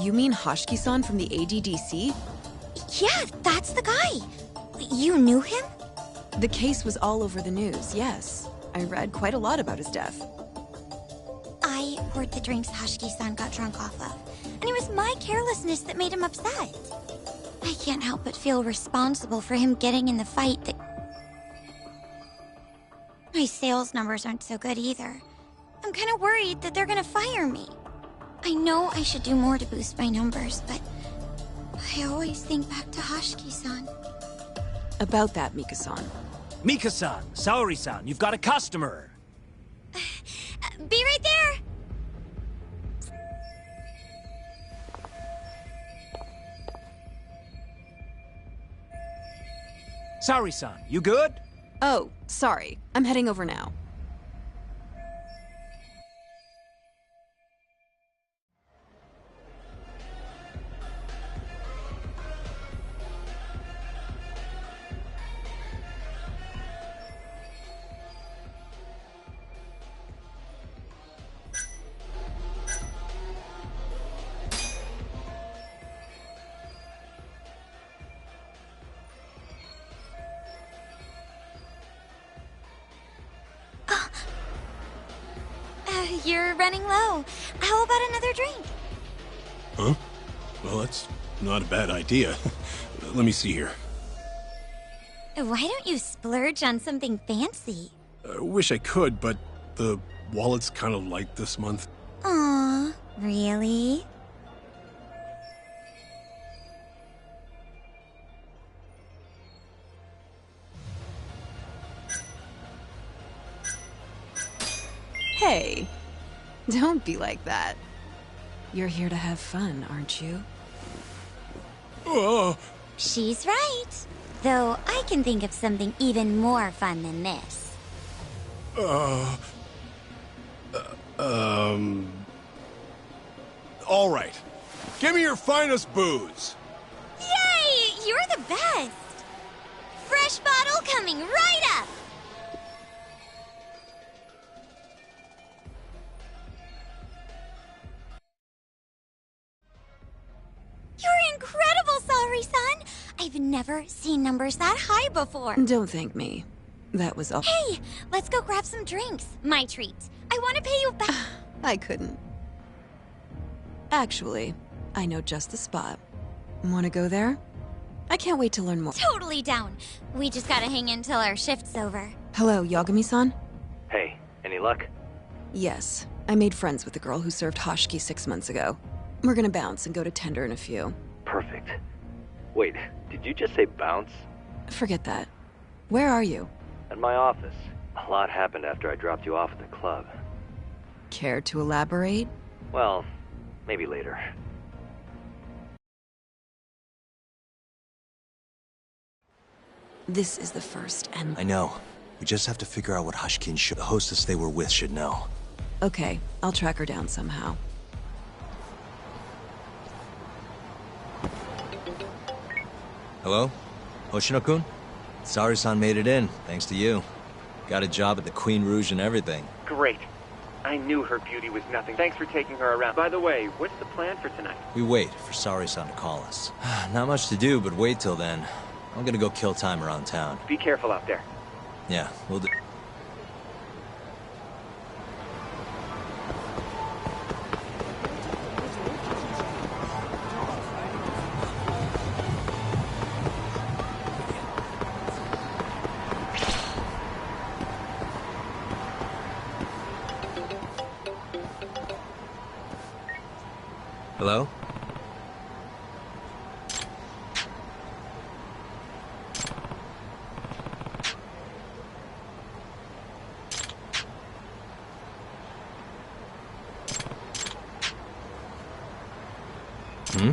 You mean Hoshiki-san from the ADDC? Yeah, that's the guy. You knew him? The case was all over the news, yes. I read quite a lot about his death. I poured the drinks Hoshiki-san got drunk off of, and it was my carelessness that made him upset. I can't help but feel responsible for him getting in the fight that... My sales numbers aren't so good either. I'm kind of worried that they're gonna fire me. I know I should do more to boost my numbers, but I always think back to Hoshiki-san. About that, Mika-san. Mika-san, Saori-san, you've got a customer. Be right there! Saori-san, you good? Oh, sorry. I'm heading over now. You're running low. How about another drink? Huh? Well, that's not a bad idea. Let me see here. Why don't you splurge on something fancy? I wish I could, but the wallet's kind of light this month. Aw, really? Hey, don't be like that. You're here to have fun, aren't you? She's right. Though I can think of something even more fun than this. All right. Give me your finest booze. Yay! You're the best! Fresh bottle coming right up! You're incredible, Saori-san! I've never seen numbers that high before. Don't thank me. That was all. Hey, let's go grab some drinks. My treat. I want to pay you back. I couldn't. Actually, I know just the spot. Want to go there? I can't wait to learn more. Totally down. We just gotta hang in till our shift's over. Hello, Yagami-san? Hey, any luck? Yes. I made friends with the girl who served Hoshiki 6 months ago. We're gonna bounce and go to Tender in a few. Perfect. Wait, did you just say bounce? Forget that. Where are you? At my office. A lot happened after I dropped you off at the club. Care to elaborate? Well, maybe later. This is the first and... I know. We just have to figure out what Hoshiki and the hostess they were with should know. Okay, I'll track her down somehow. Hello? Hoshino-kun? Saori-san made it in, thanks to you. Got a job at the Queen Rouge and everything. Great. I knew her beauty was nothing. Thanks for taking her around. By the way, what's the plan for tonight? We wait for Saori-san to call us. Not much to do, but wait till then. I'm gonna go kill time around town. Be careful out there. Yeah, we'll do. Hello? Hmm?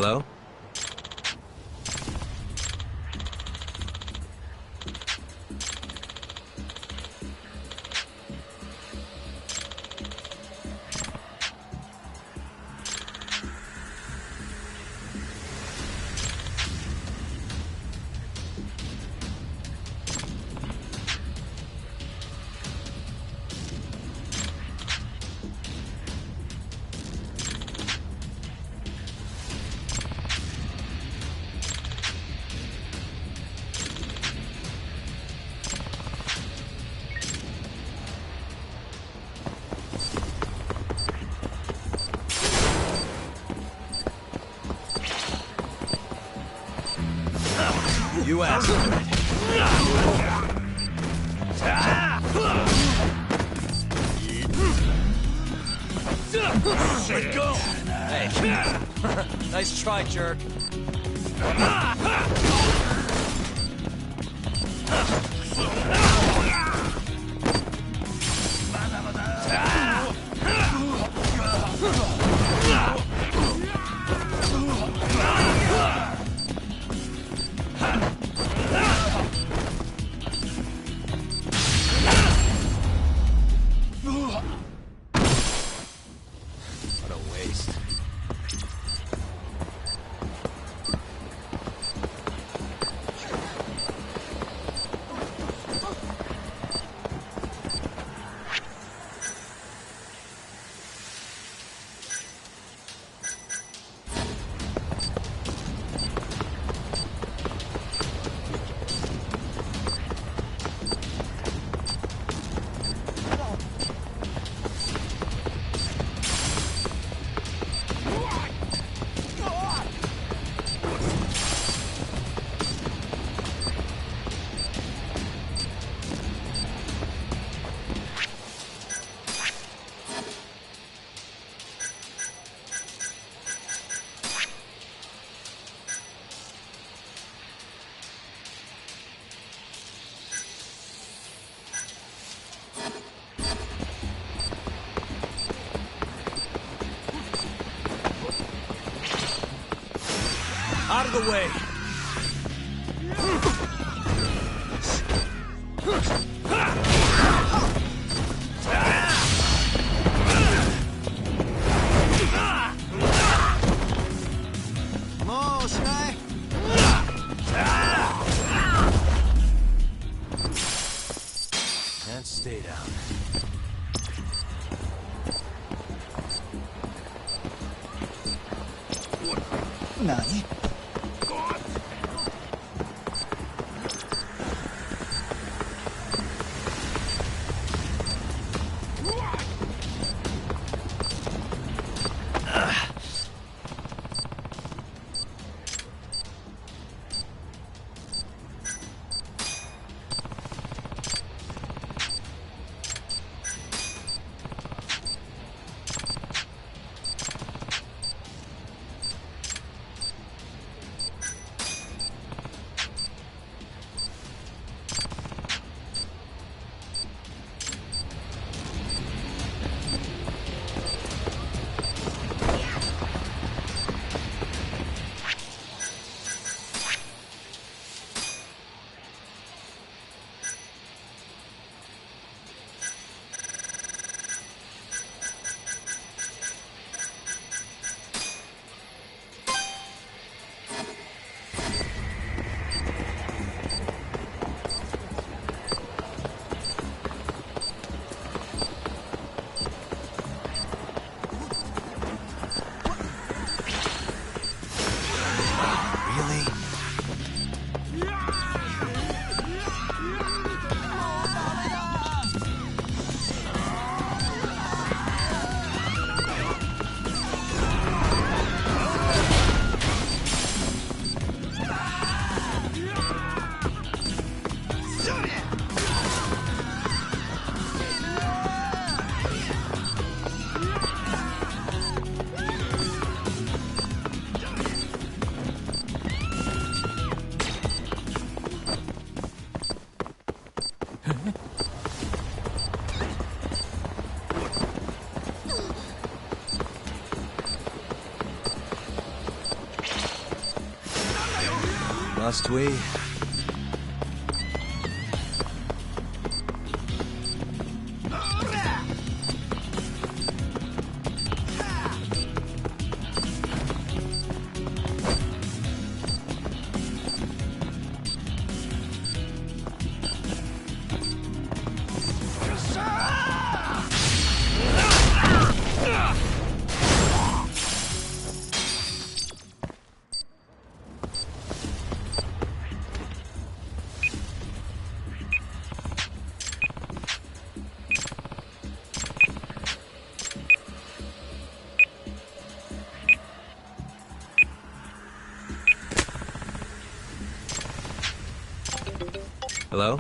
Hello? You asked. Let go! Hey. Nice try, jerk. What a waste. Out of the way! Come on, Sky! And stay down. Nani? Must we? Hello?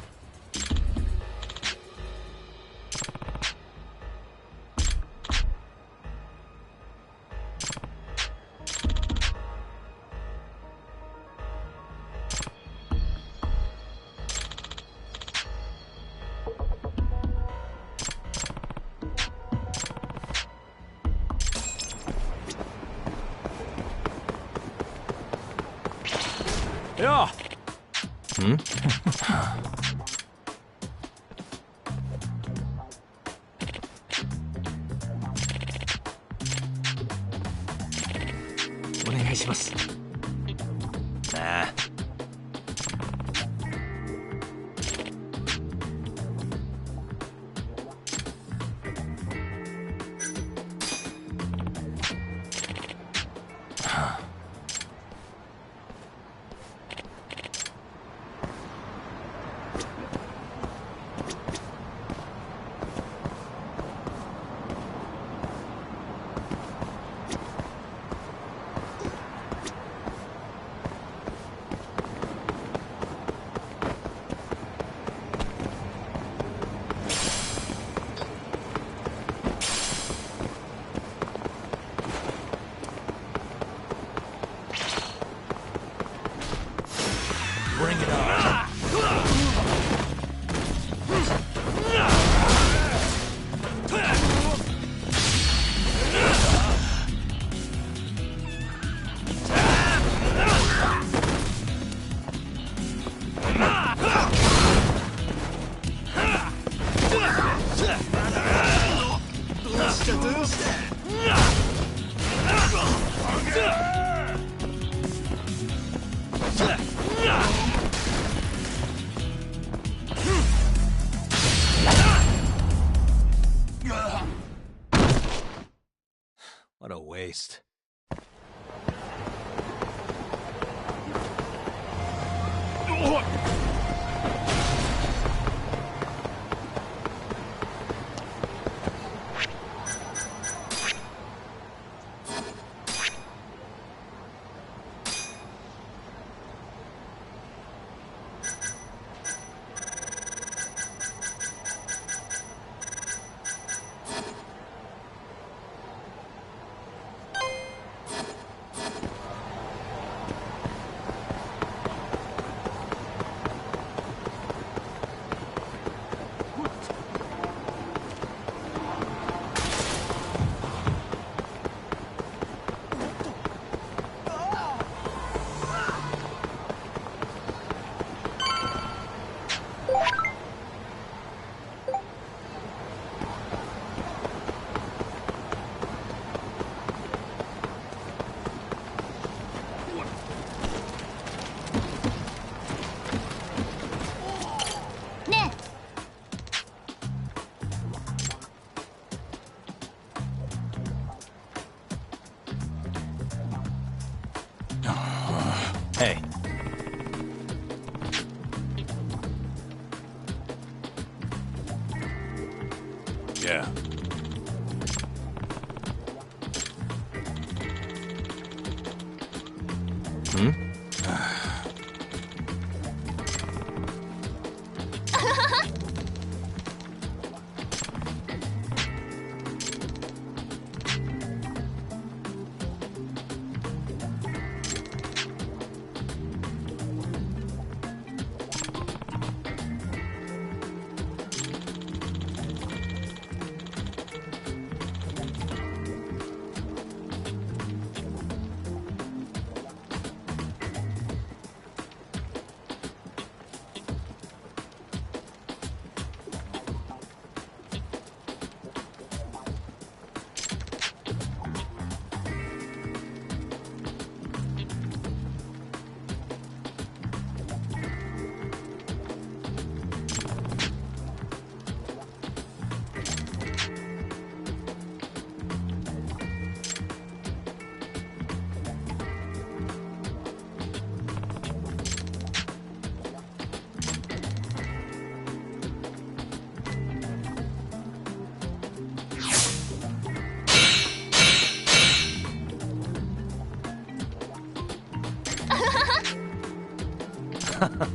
Yeah. Hmm? お願いします。Nah. Bring it on. What a waste. Hey. Yeah. Hmm? Huh?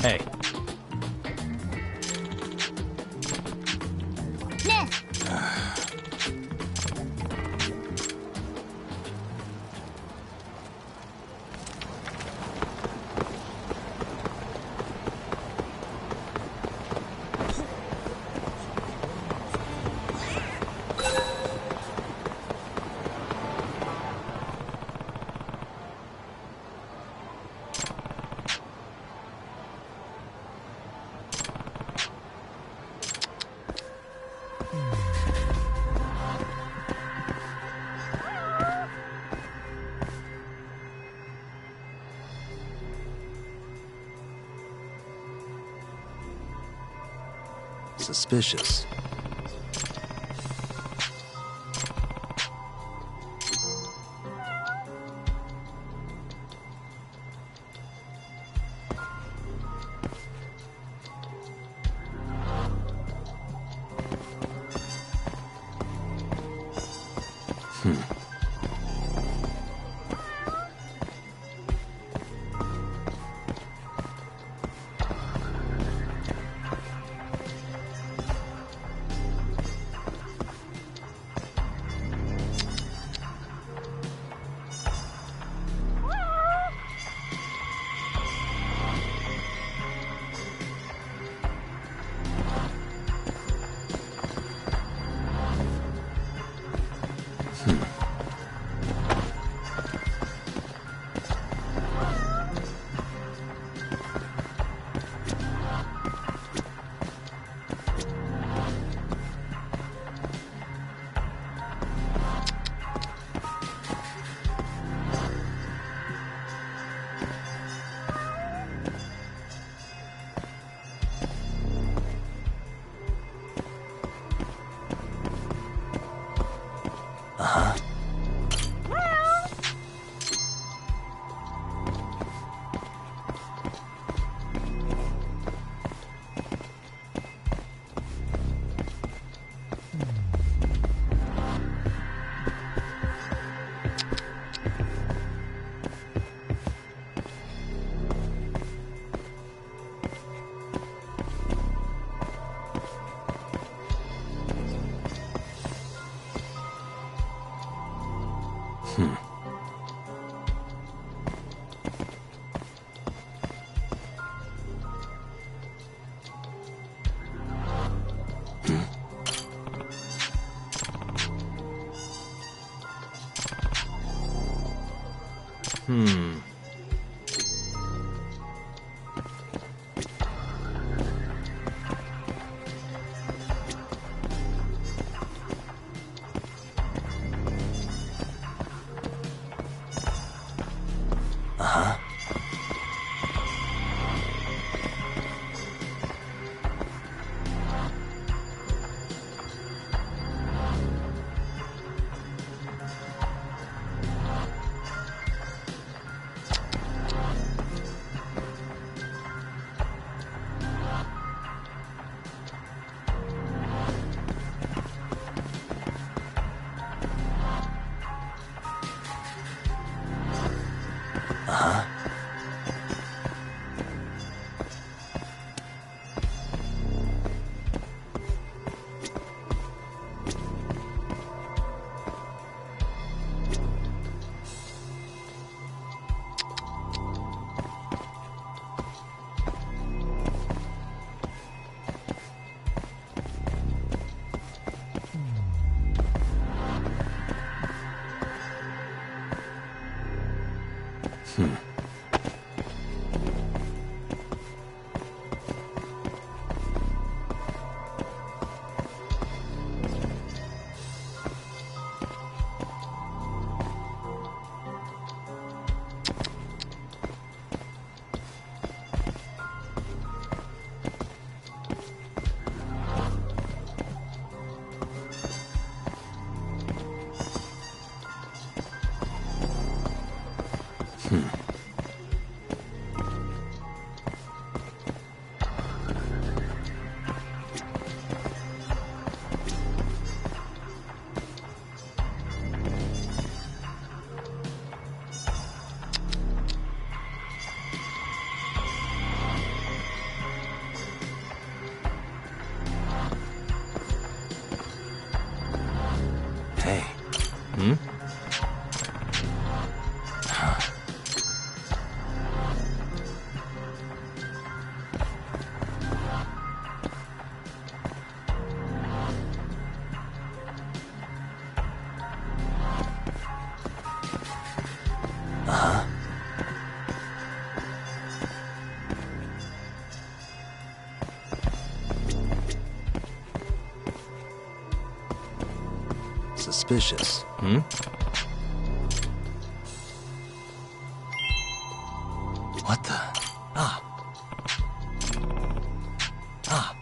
Hey. Suspicious. Hey. Hmm? Uh-huh. Suspicious. Hmm? What the? Ah. Ah.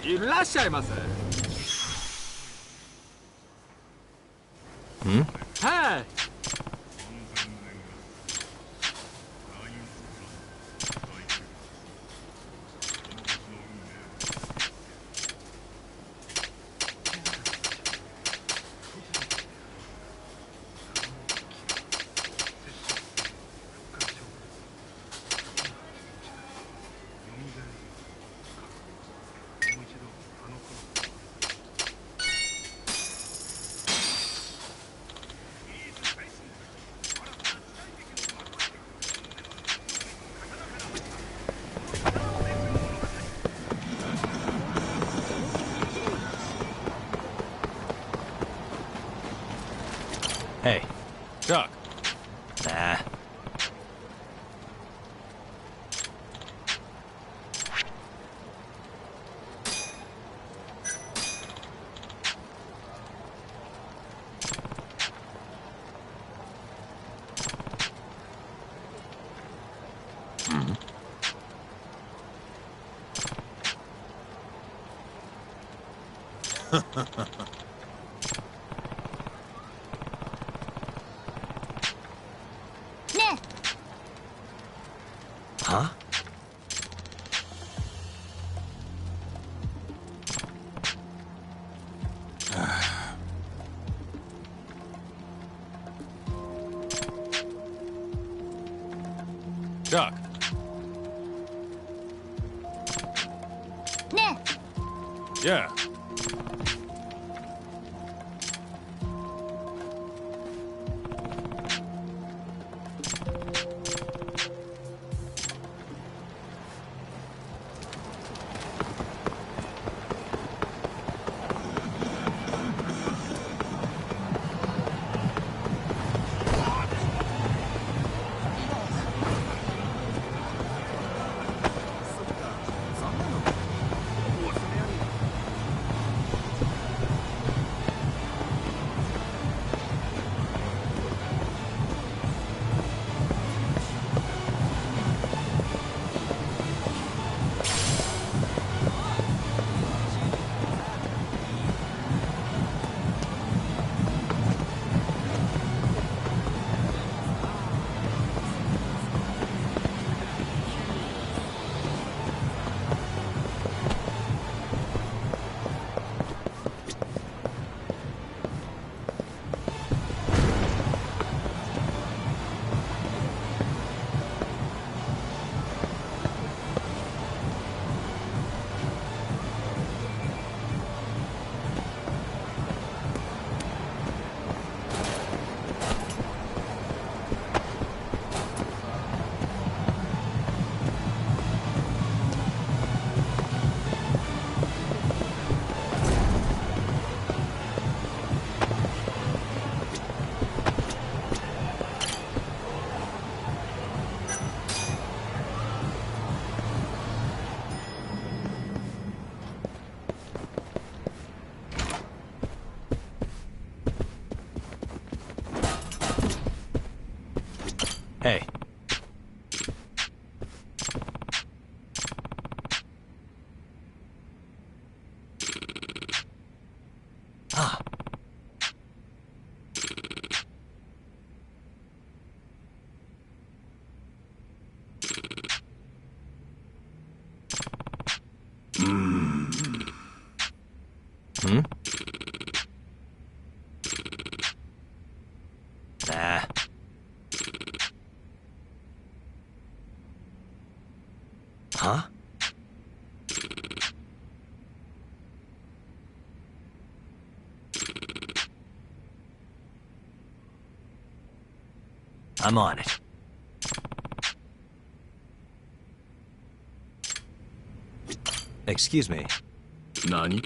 いらっしゃいませ。はい。Hey. Doc. Nah. Huh? Doc. Yeah. Hey. Ah. Hmm? Nah. Huh? I'm on it. Excuse me. Nani?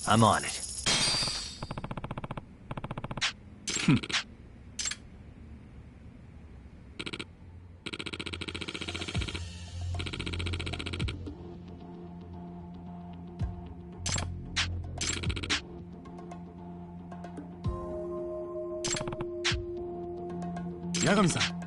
I'm on it. 八神さん。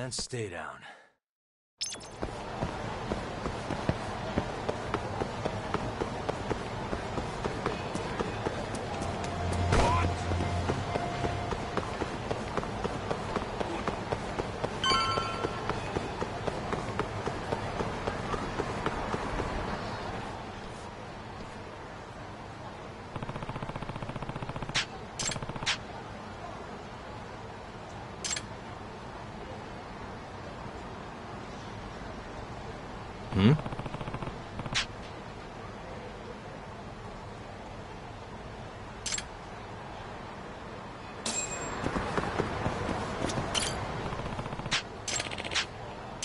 And stay down. Hmm?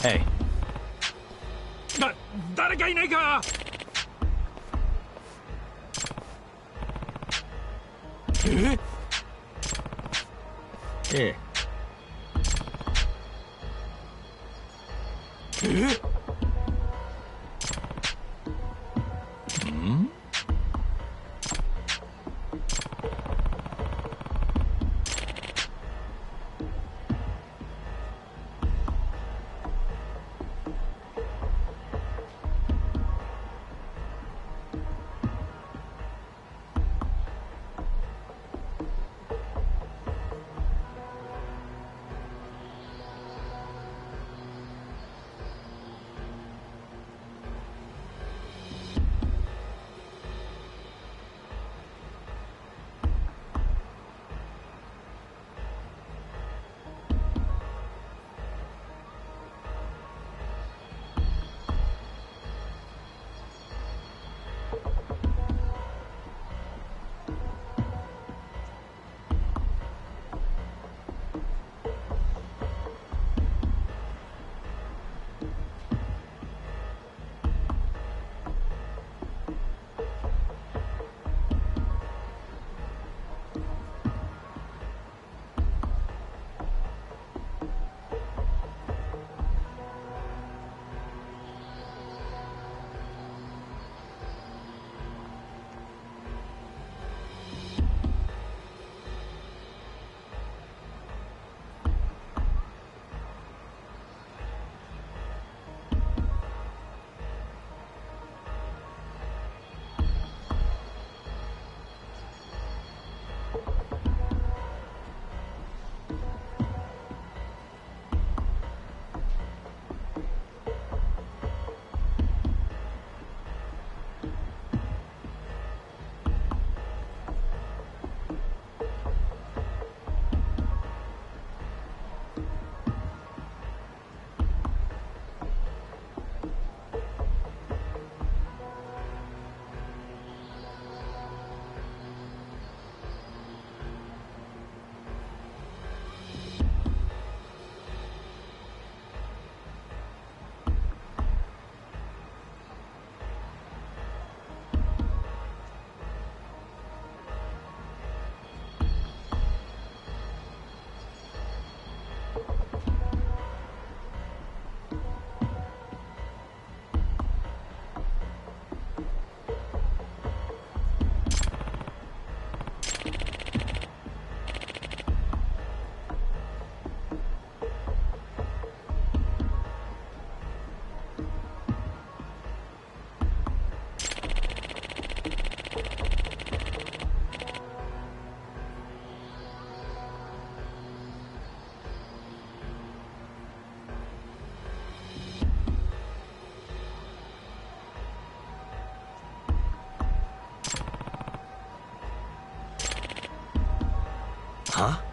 Hey. 誰かいないか。えん Huh?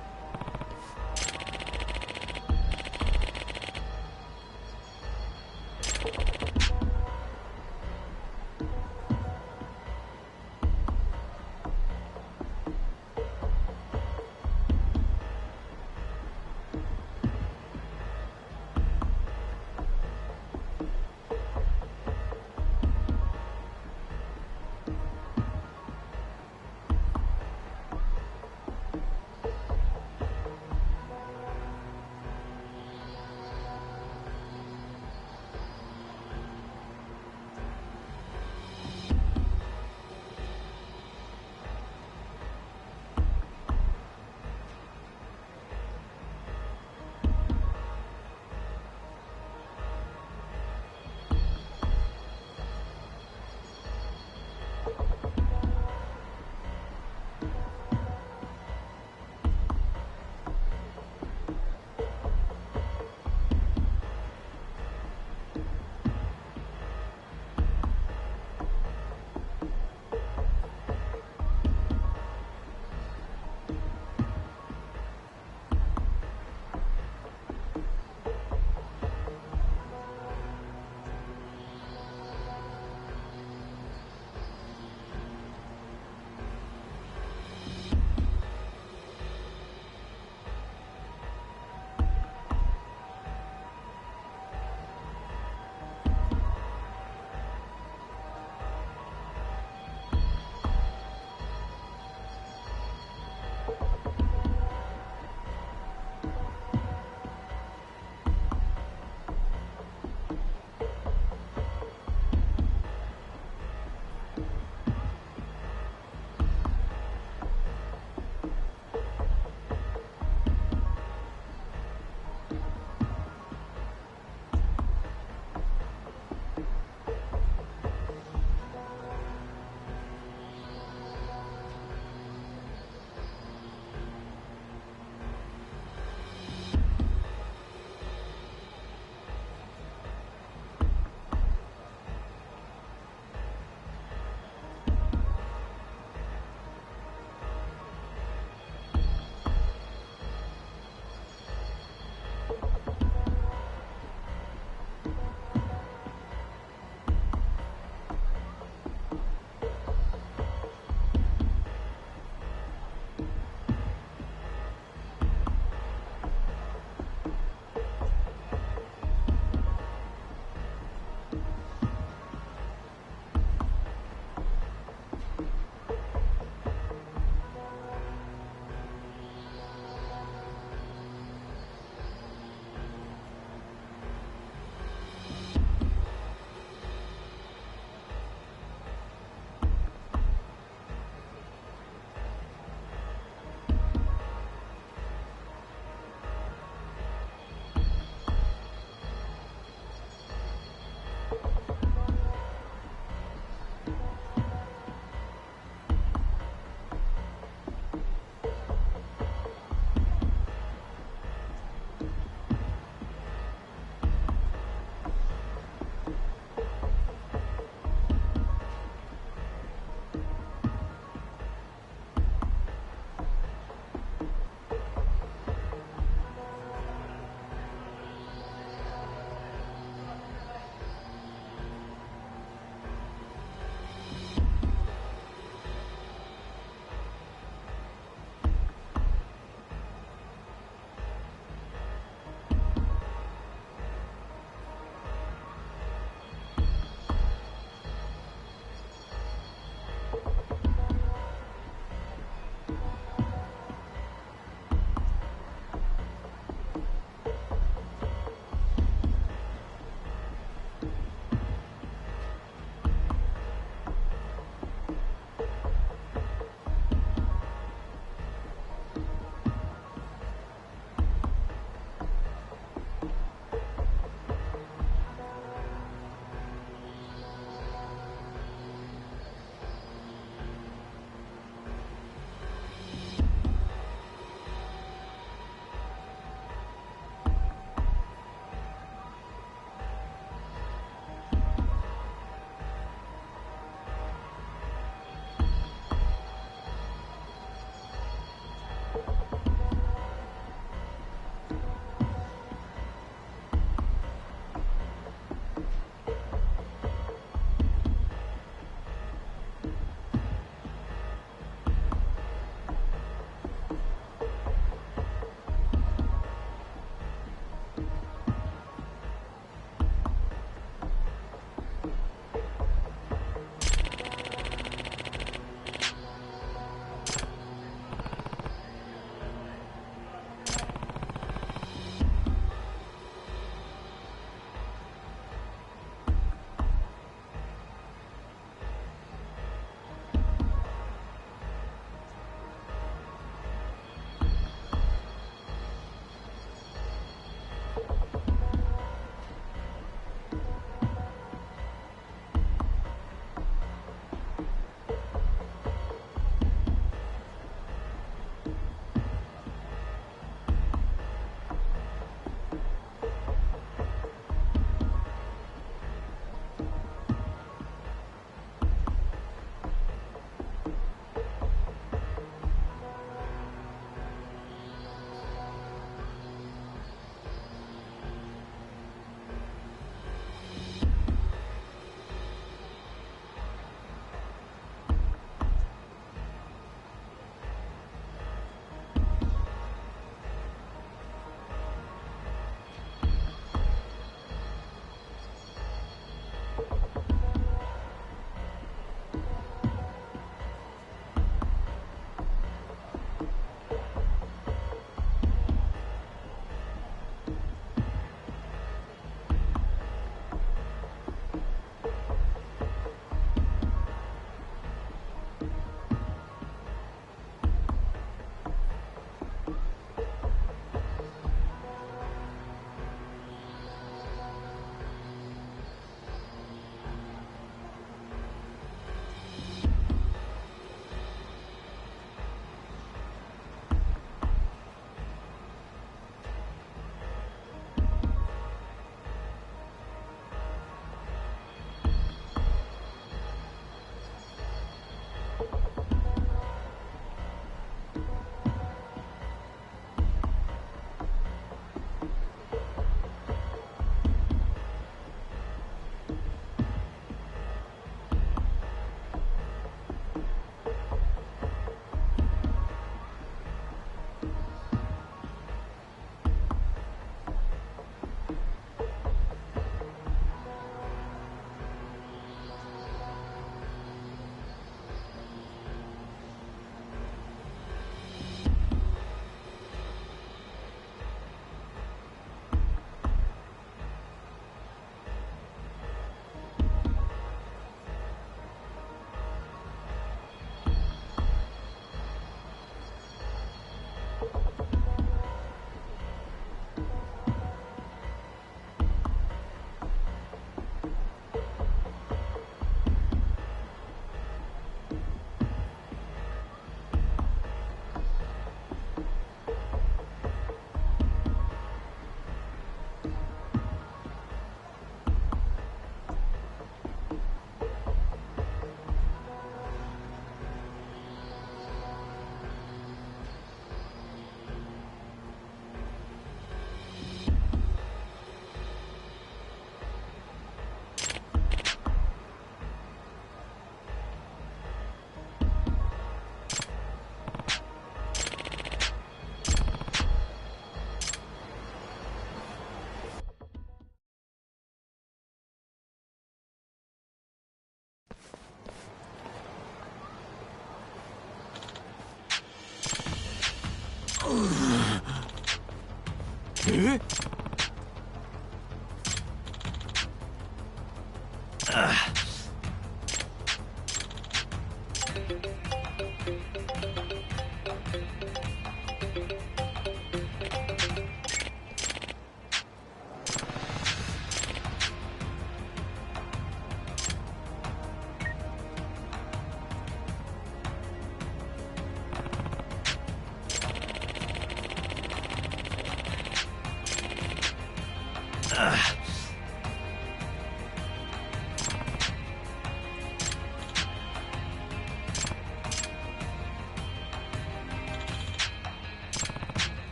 Huh?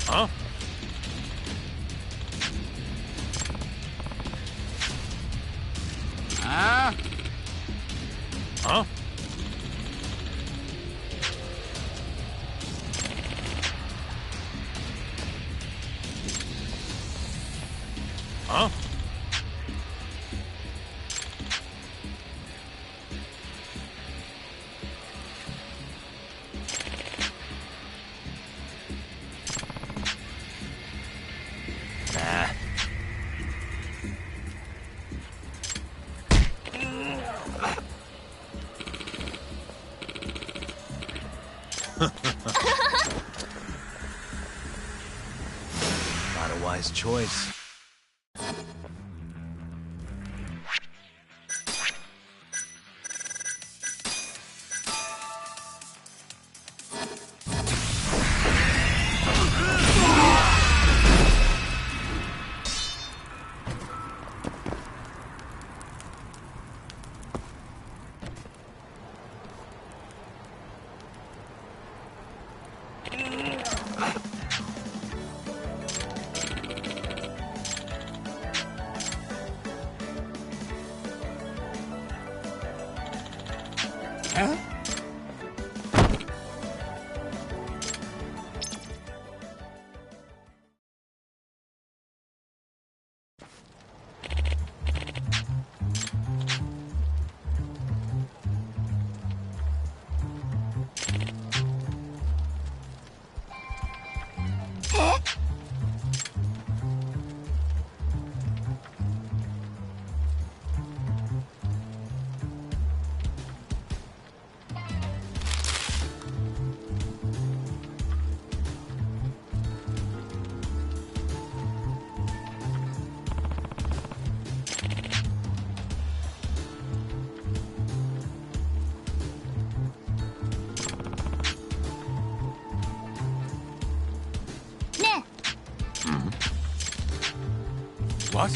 Huh? Ah? Huh? Huh? Nah. Not a wise choice. Huh? What?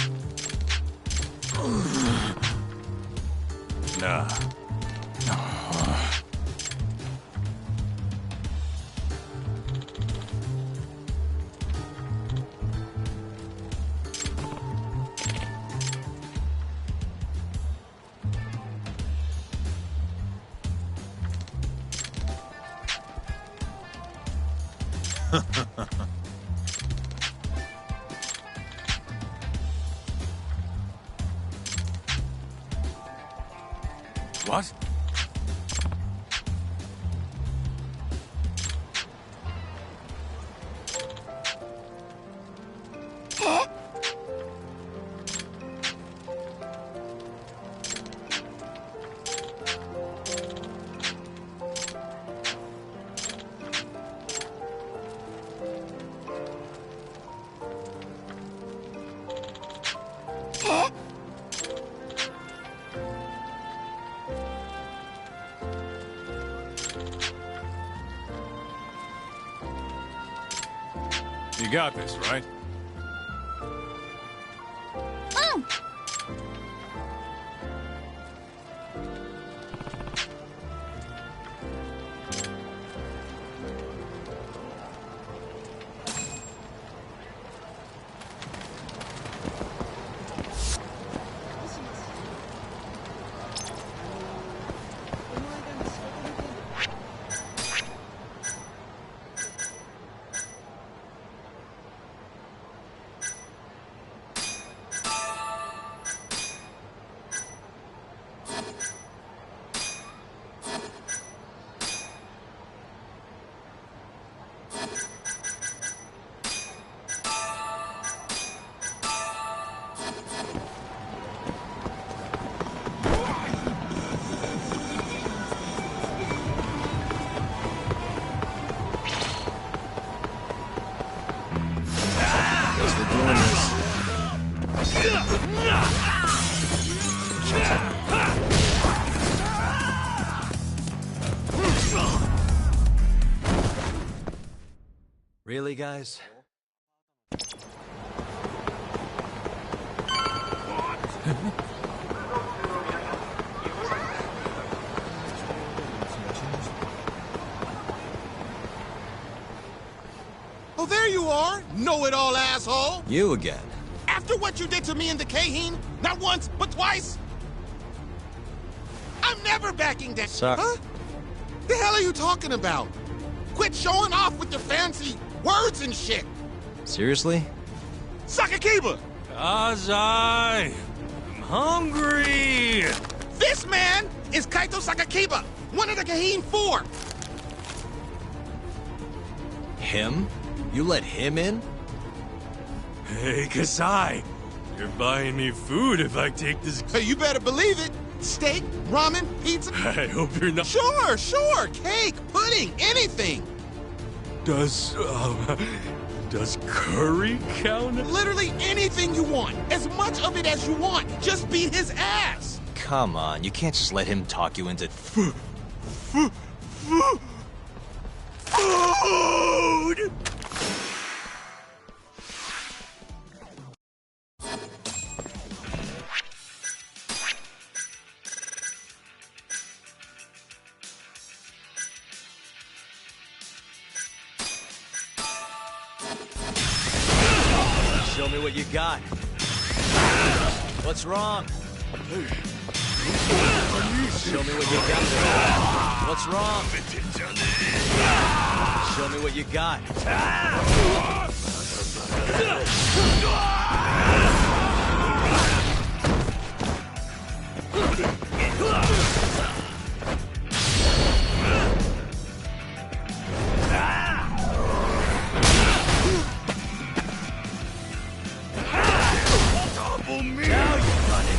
Nah. What? You got this, right? Oh! Guess we're doing this. Really, guys? Oh, there you are, know-it-all asshole! You again. After what you did to me and the Kaheen, not once, but twice, I'm never backing down. Sorry. Huh? The hell are you talking about? Quit showing off with your fancy words and shit. Seriously? Sakakiba! Azai! I'm hungry! This man is Kaito Sakakiba, one of the Kaheen 4. Him? You let him in? Hey, Kasai! You're buying me food if I take this... Hey, you better believe it. Steak, ramen, pizza. I hope you're not... Sure, sure. Cake, pudding, anything. Does curry count? Literally anything you want. As much of it as you want. Just beat his ass. Come on, you can't just let him talk you into... Food! Show me what you got. What's wrong? Show me what you got. What's wrong? Show me what you got. Now you got it.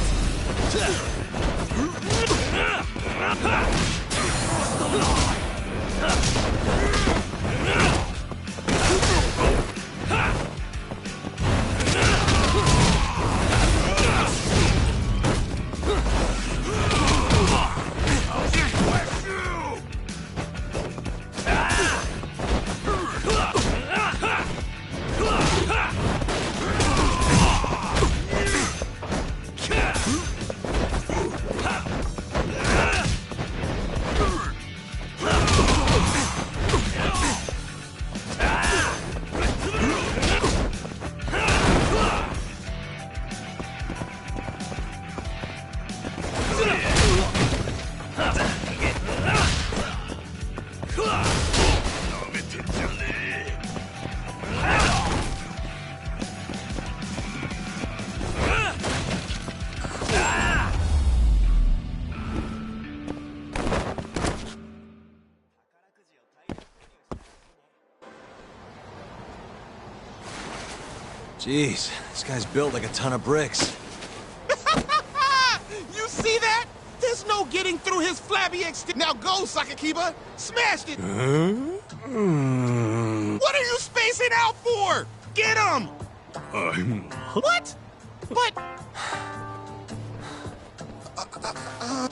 Jeez, this guy's built like a ton of bricks. You see that? There's no getting through his flabby Now go, Sakakiba. Smashed it. What are you spacing out for? Get him. What? But...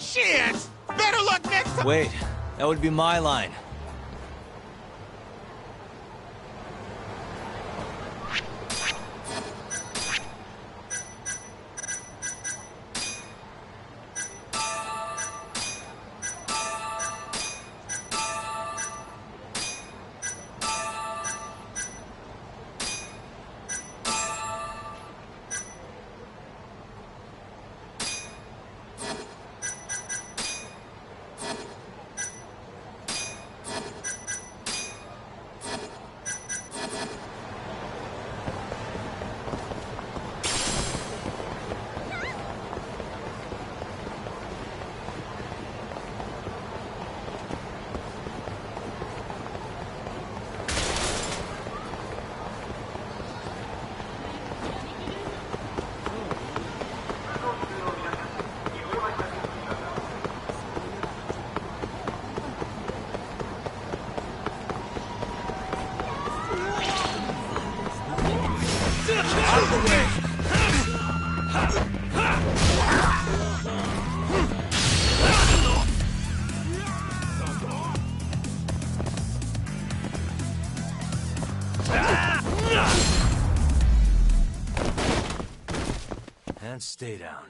shit. Better luck next time. Wait, that would be my line. and stay down.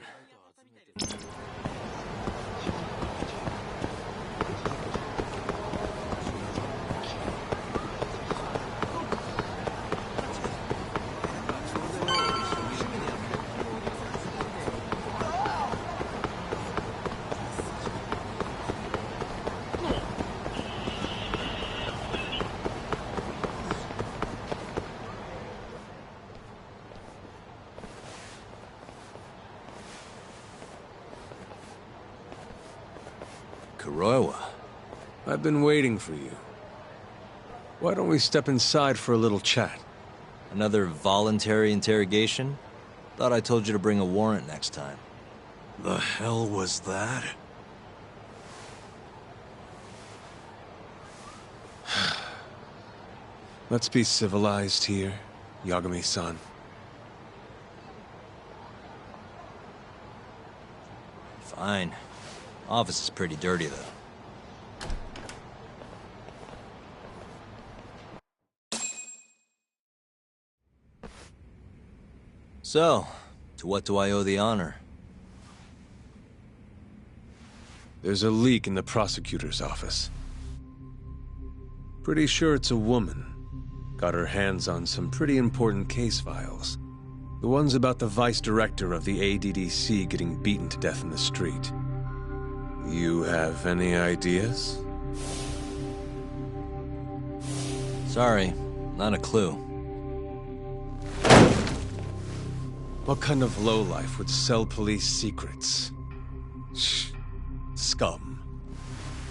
Kuroiwa. I've been waiting for you. Why don't we step inside for a little chat? Another voluntary interrogation? Thought I told you to bring a warrant next time. The hell was that? Let's be civilized here, Yagami-san. Fine. Office is pretty dirty, though. So, to what do I owe the honor? There's a leak in the prosecutor's office. Pretty sure it's a woman. Got her hands on some pretty important case files. The ones about the vice director of the ADDC getting beaten to death in the street. You have any ideas? Sorry, not a clue. What kind of lowlife would sell police secrets? Shh. Scum.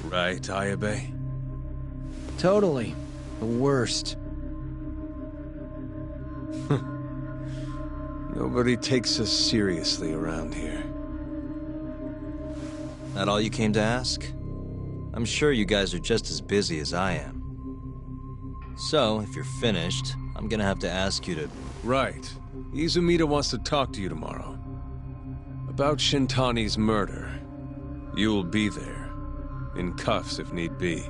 Right, Ayabe? Totally. The worst. Nobody takes us seriously around here. That all you came to ask? I'm sure you guys are just as busy as I am. So, if you're finished, I'm gonna have to ask you to... Right. Izumida wants to talk to you tomorrow. About Shintani's murder. You'll be there. In cuffs if need be.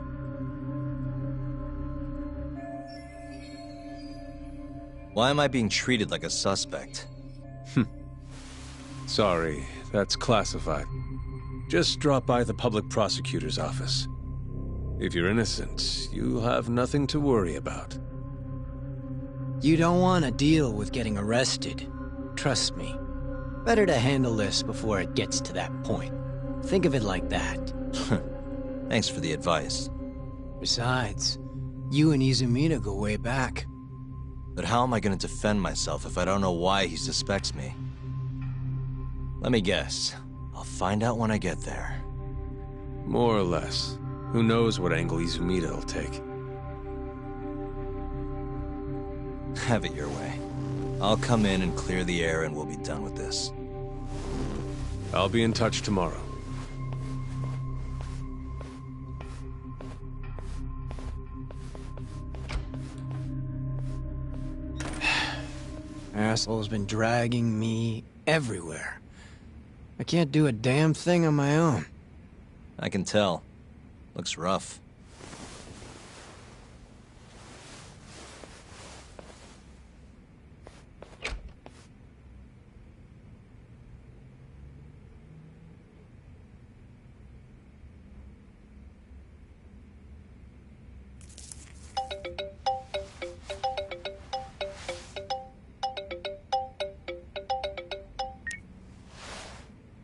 Why am I being treated like a suspect? Sorry, that's classified. Just drop by the public prosecutor's office. If you're innocent, you'll have nothing to worry about. You don't want to deal with getting arrested. Trust me. Better to handle this before it gets to that point. Think of it like that. Thanks for the advice. Besides, you and Izumida go way back. But how am I going to defend myself if I don't know why he suspects me? Let me guess. I'll find out when I get there. More or less. Who knows what angle Izumida will take. Have it your way. I'll come in and clear the air and we'll be done with this. I'll be in touch tomorrow. Asshole's been dragging me everywhere. I can't do a damn thing on my own. I can tell. Looks rough.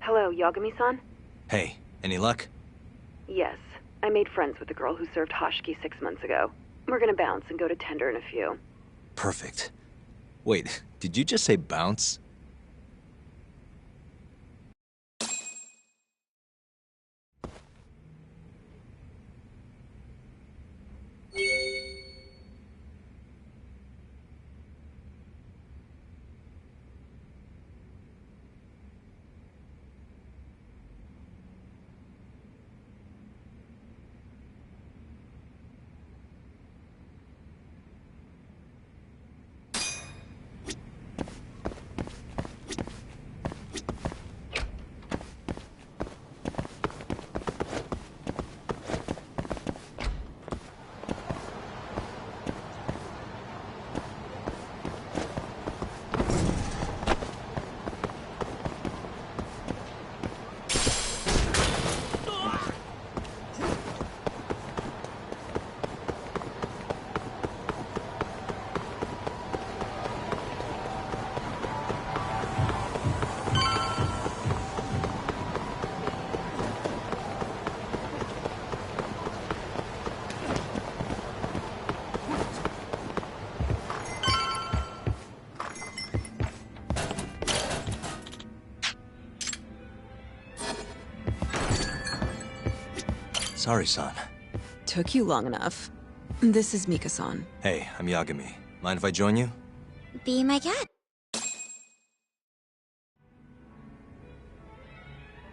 Hello, Yagami-san? Hey, any luck? Yes. I made friends with the girl who served Hoshiki 6 months ago. We're gonna bounce and go to Tender in a few. Perfect. Wait, did you just say bounce? Sorry, son. Took you long enough. This is Mika-san. Hey, I'm Yagami. Mind if I join you? Be my cat.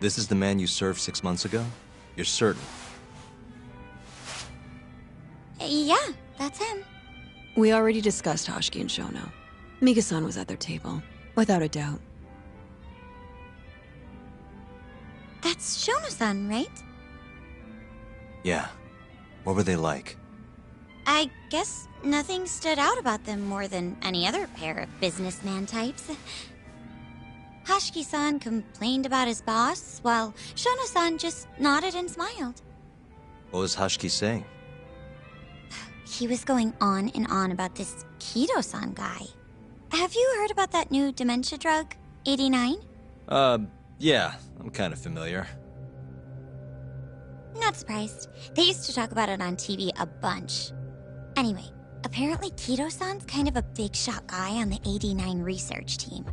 This is the man you served 6 months ago? You're certain? Yeah, that's him. We already discussed Hoshiki and Shono. Mika-san was at their table, without a doubt. That's Shono-san, right? Yeah. What were they like? I guess nothing stood out about them more than any other pair of businessman types. Hoshiki-san complained about his boss, while Shono-san just nodded and smiled. What was Hoshiki saying? He was going on and on about this Kido-san guy. Have you heard about that new dementia drug, 89? Yeah, I'm kind of familiar. Not surprised. They used to talk about it on TV a bunch. Anyway, apparently Kido-san's kind of a big shot guy on the 89 research team.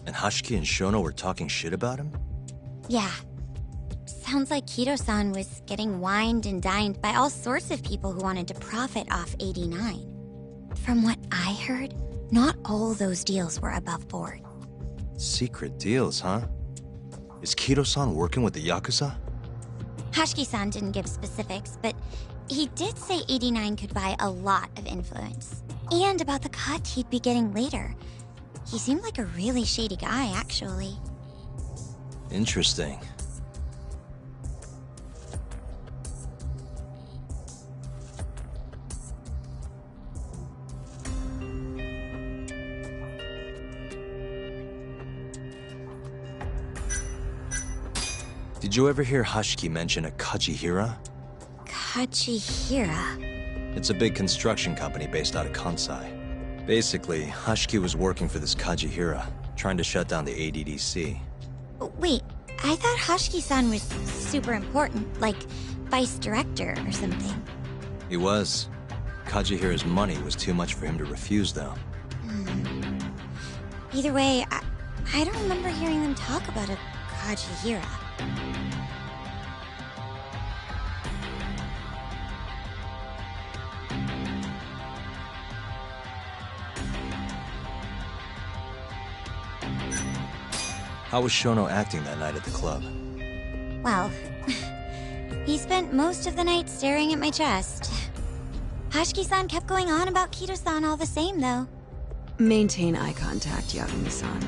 And Hoshiki and Shono were talking shit about him? Yeah. Sounds like Kido-san was getting wined and dined by all sorts of people who wanted to profit off 89. From what I heard, not all those deals were above board. Secret deals, huh? Is Kido-san working with the Yakuza? Hoshiki-san didn't give specifics, but he did say 89 could buy a lot of influence. And about the cut he'd be getting later. He seemed like a really shady guy, actually. Interesting. Did you ever hear Hoshiki mention a Kajihira? Kajihira? It's a big construction company based out of Kansai. Basically, Hoshiki was working for this Kajihira, trying to shut down the ADDC. Wait, I thought Hoshiki-san was super important, like vice director or something. He was. Kajihira's money was too much for him to refuse, though. Either way, I don't remember hearing them talk about a Kajihira. How was Shono acting that night at the club? Well, he spent most of the night staring at my chest. Hoshiki-san kept going on about Kido-san all the same, though. Maintain eye contact, Yagami-san.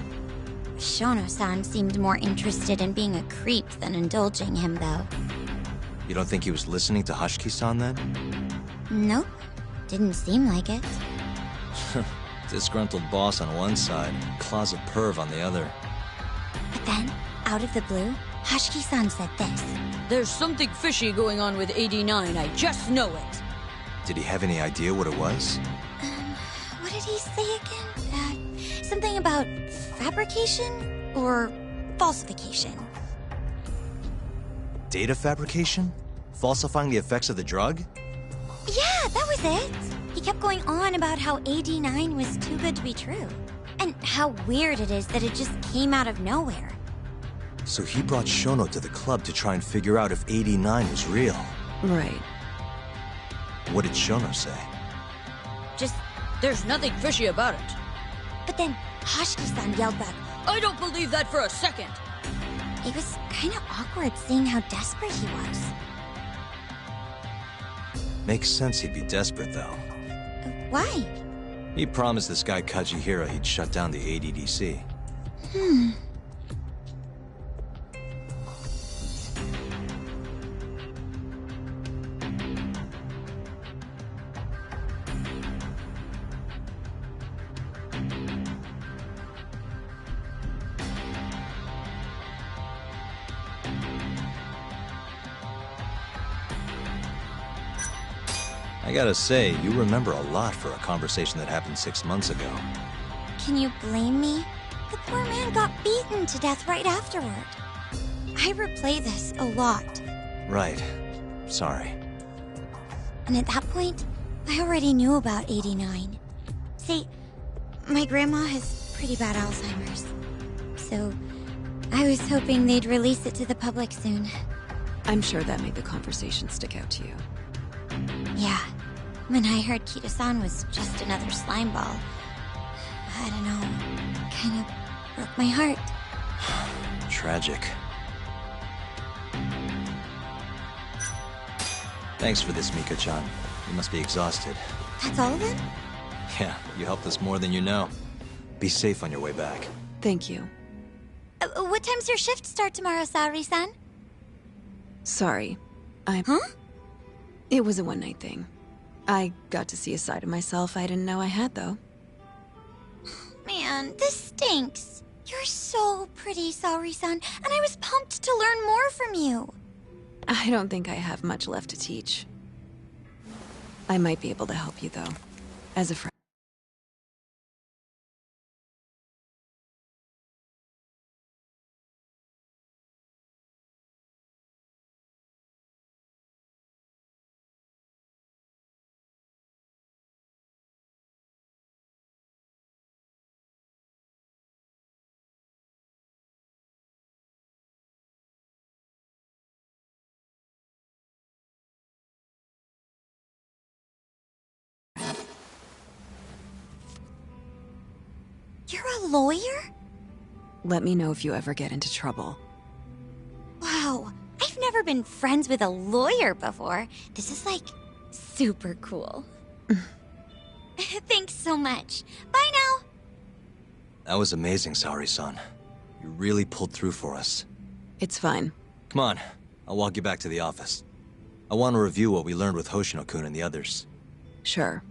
Shono-san seemed more interested in being a creep than indulging him, though. You don't think he was listening to Hoshiki-san then? Nope. Didn't seem like it. Disgruntled boss on one side, closet perv on the other. But then, out of the blue, Hoshiki-san said this. There's something fishy going on with 89, I just know it. Did he have any idea what it was? What did he say again? Something about fabrication or falsification. Data fabrication? Falsifying the effects of the drug? Yeah, that was it. He kept going on about how 89 was too good to be true. And how weird it is that it just came out of nowhere. So he brought Shono to the club to try and figure out if 89 was real. Right. What did Shono say? Just, there's nothing fishy about it. But then Hoshiki-san yelled back, I don't believe that for a second. It was kind of awkward seeing how desperate he was. Makes sense he'd be desperate, though. Why? He promised this guy Kajihira he'd shut down the ADDC. I gotta say, you remember a lot for a conversation that happened 6 months ago. Can you blame me? The poor man got beaten to death right afterward. I replay this a lot. Right. Sorry. And at that point, I already knew about 89. See, my grandma has pretty bad Alzheimer's. So, I was hoping they'd release it to the public soon. I'm sure that made the conversation stick out to you. Yeah. When I heard Kito-san was just another slime ball, I don't know, kind of broke my heart. Tragic. Thanks for this, Miko-chan. You must be exhausted. That's all of it? Yeah, you helped us more than you know. Be safe on your way back. Thank you. What time's your shift start tomorrow, Saori-san? Sorry. Huh? It was a one-night thing. I got to see a side of myself I didn't know I had, though. Man, this stinks. You're so pretty, Saori-san, and I was pumped to learn more from you. I don't think I have much left to teach. I might be able to help you, though, as a friend. You're a lawyer? Let me know if you ever get into trouble. Wow, I've never been friends with a lawyer before. This is like super cool. Thanks so much. Bye now. That was amazing, Saori-san. You really pulled through for us. It's fine. Come on, I'll walk you back to the office. I want to review what we learned with Hoshino-kun and the others. Sure.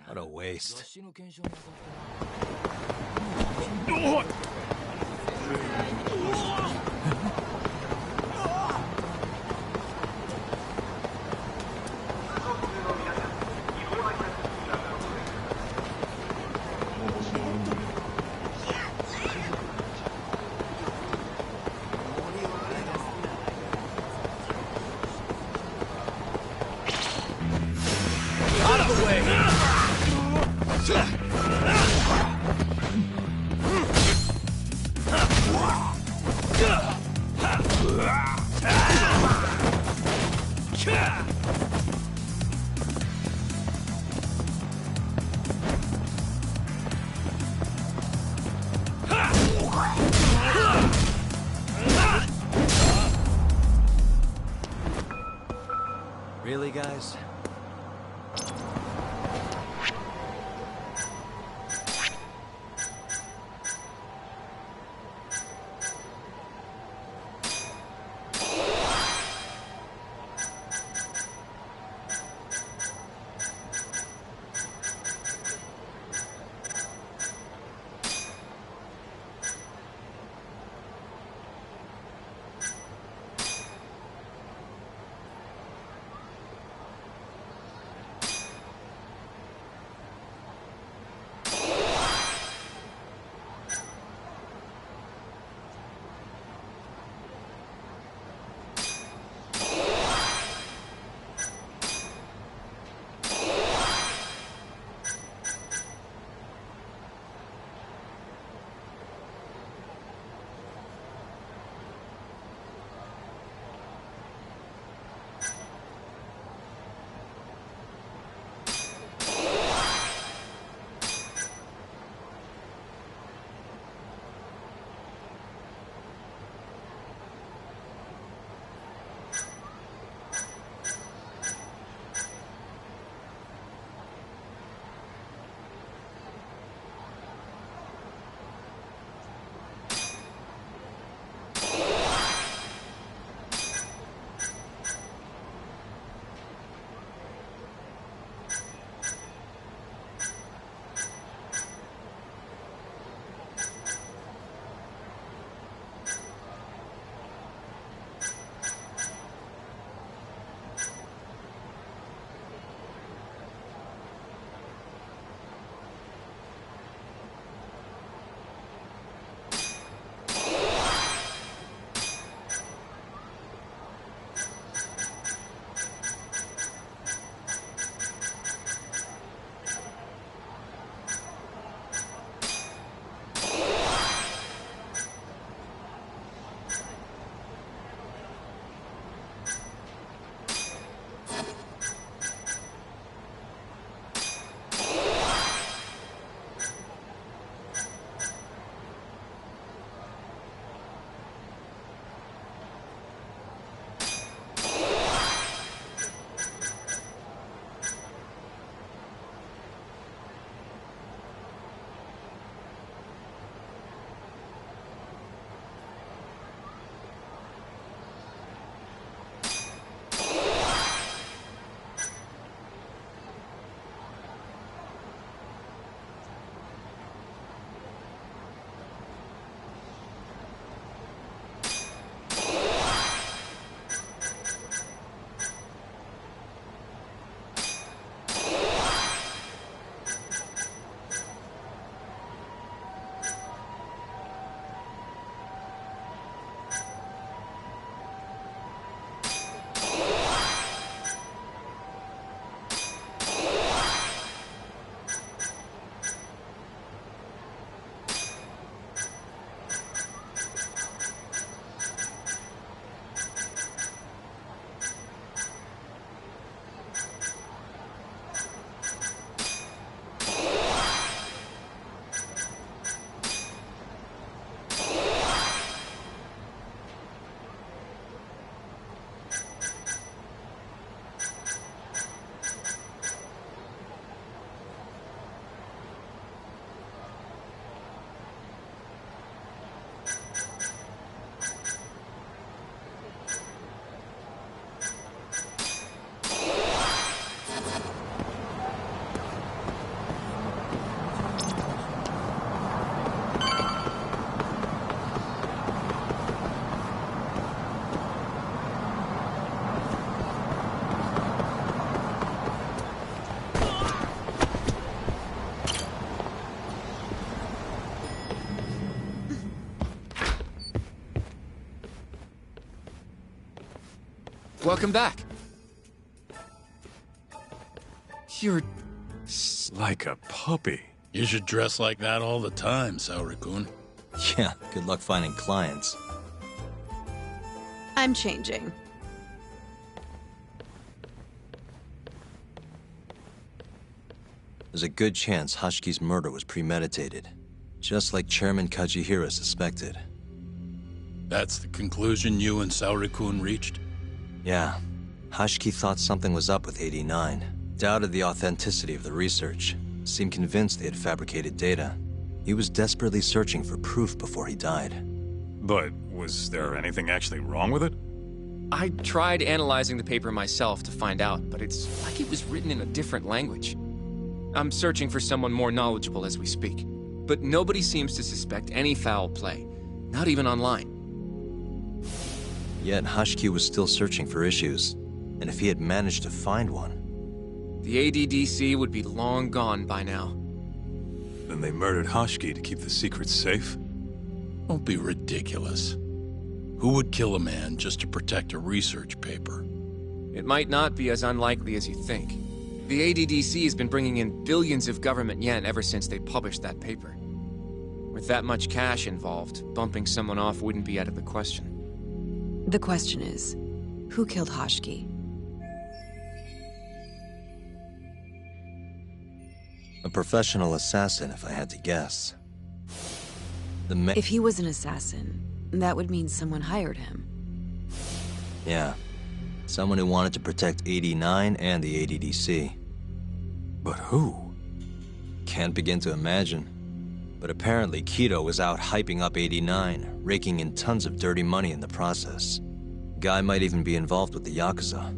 What a waste. Out of the way! Really, guys? welcome back. You're... Like a puppy. You should dress like that all the time, Saori-kun. Yeah, good luck finding clients. I'm changing. There's a good chance Hashki's murder was premeditated, just like Chairman Kajihira suspected. That's the conclusion you and Saori-kun reached? Yeah. Hashki thought something was up with 89, doubted the authenticity of the research, seemed convinced they had fabricated data. He was desperately searching for proof before he died. But was there anything actually wrong with it? I tried analyzing the paper myself to find out, but it's like it was written in a different language. I'm searching for someone more knowledgeable as we speak, but nobody seems to suspect any foul play, not even online. Yet Hashki was still searching for issues, and if he had managed to find one... The ADDC would be long gone by now. Then they murdered Hashki to keep the secret safe? Don't be ridiculous. Who would kill a man just to protect a research paper? It might not be as unlikely as you think. The ADDC has been bringing in billions of government yen ever since they published that paper. With that much cash involved, bumping someone off wouldn't be out of the question. The question is, who killed Hashki? A professional assassin, if I had to guess. If he was an assassin, that would mean someone hired him. Yeah. Someone who wanted to protect 89 and the ADDC. But who? Can't begin to imagine. But apparently Kido was out hyping up 89, raking in tons of dirty money in the process. Guy might even be involved with the Yakuza.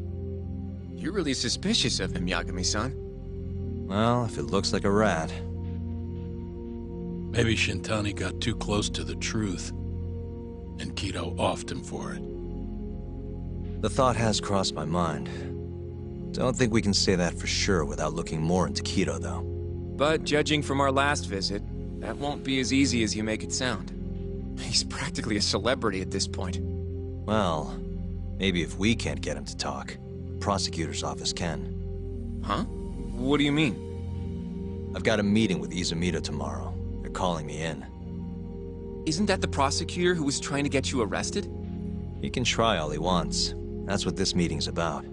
You're really suspicious of him, Yagami-san. Well, if it looks like a rat. Maybe Shintani got too close to the truth, and Kido offed him for it. The thought has crossed my mind. Don't think we can say that for sure without looking more into Kido, though. But judging from our last visit, that won't be as easy as you make it sound. He's practically a celebrity at this point. Well, maybe if we can't get him to talk, the prosecutor's office can. Huh? What do you mean? I've got a meeting with Izumito tomorrow. They're calling me in. Isn't that the prosecutor who was trying to get you arrested? He can try all he wants. That's what this meeting's about.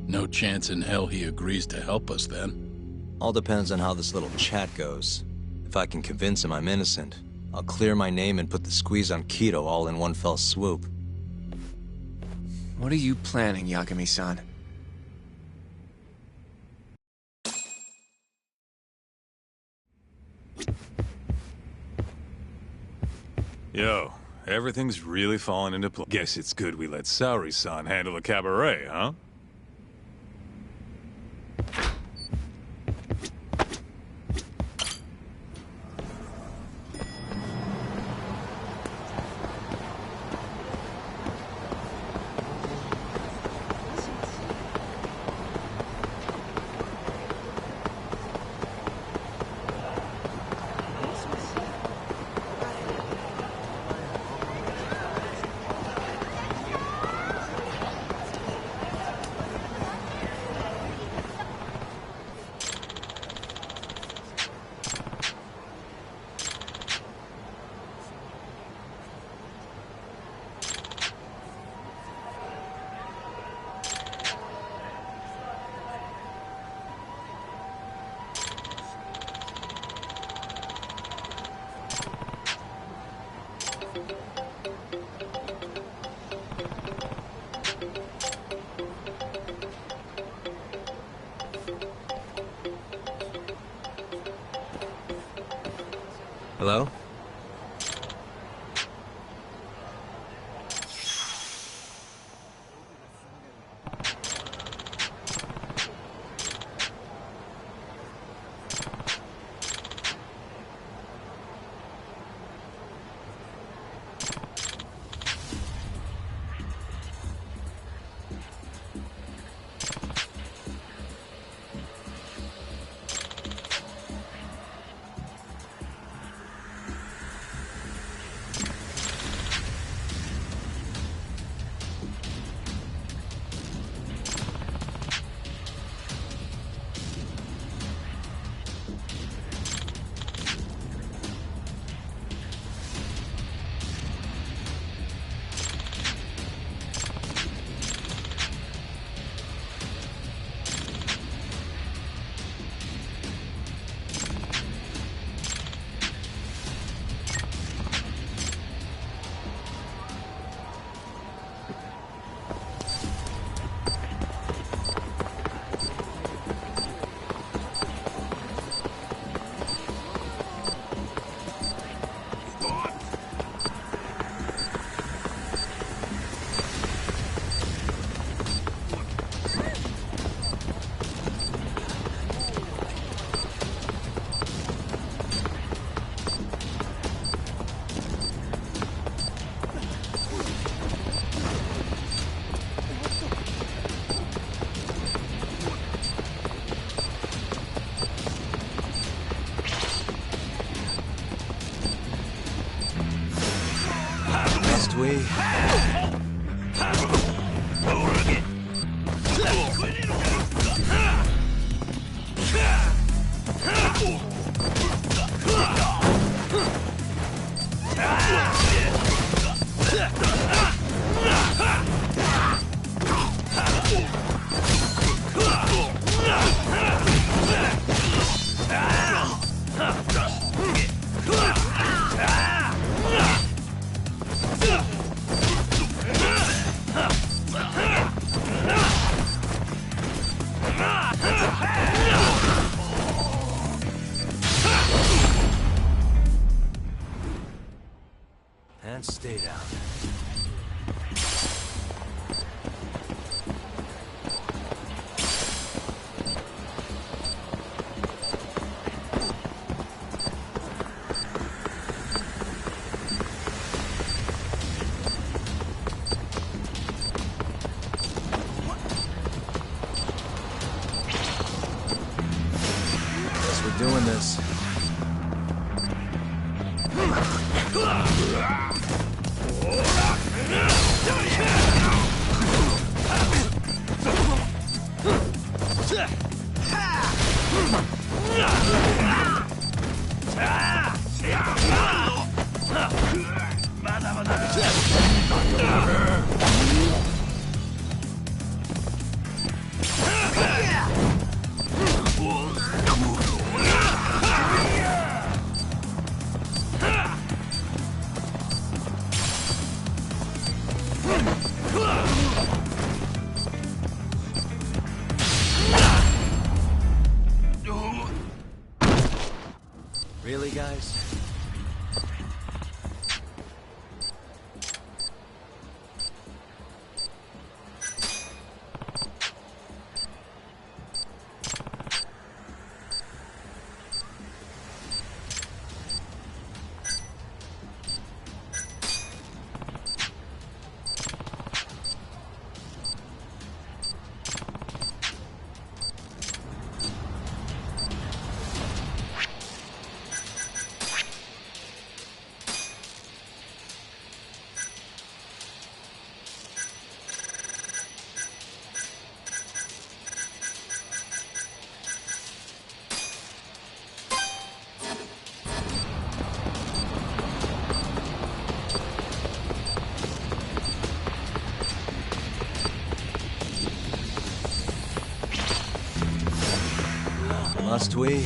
No chance in hell he agrees to help us, then. All depends on how this little chat goes. If I can convince him I'm innocent, I'll clear my name and put the squeeze on Kido all in one fell swoop. What are you planning, Yagami-san? Yo, everything's really falling into place. Guess it's good we let Saori-san handle the cabaret, huh? Hello? Must we? And stay down. Guess we're doing this. Really, guys? Must we?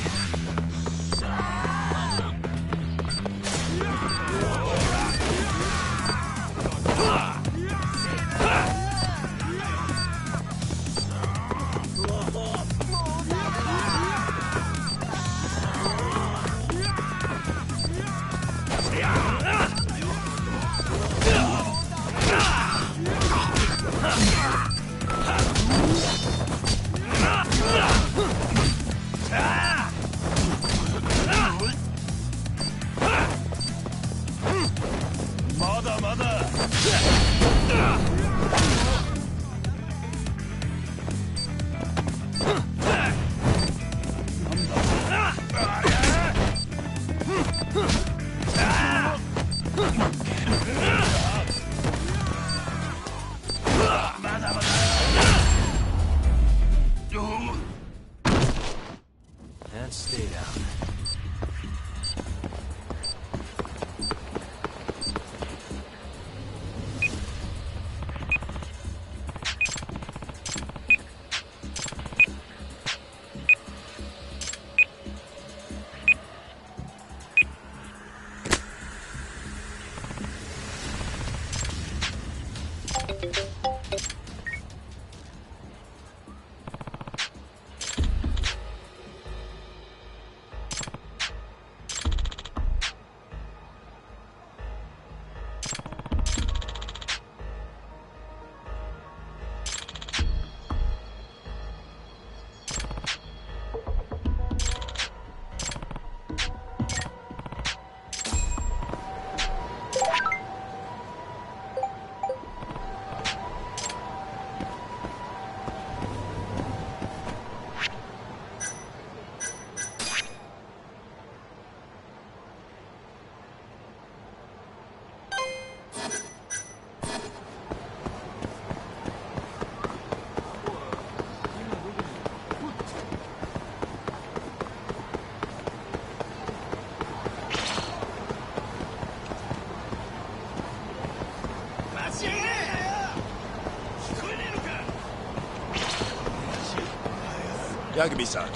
Yagami-san.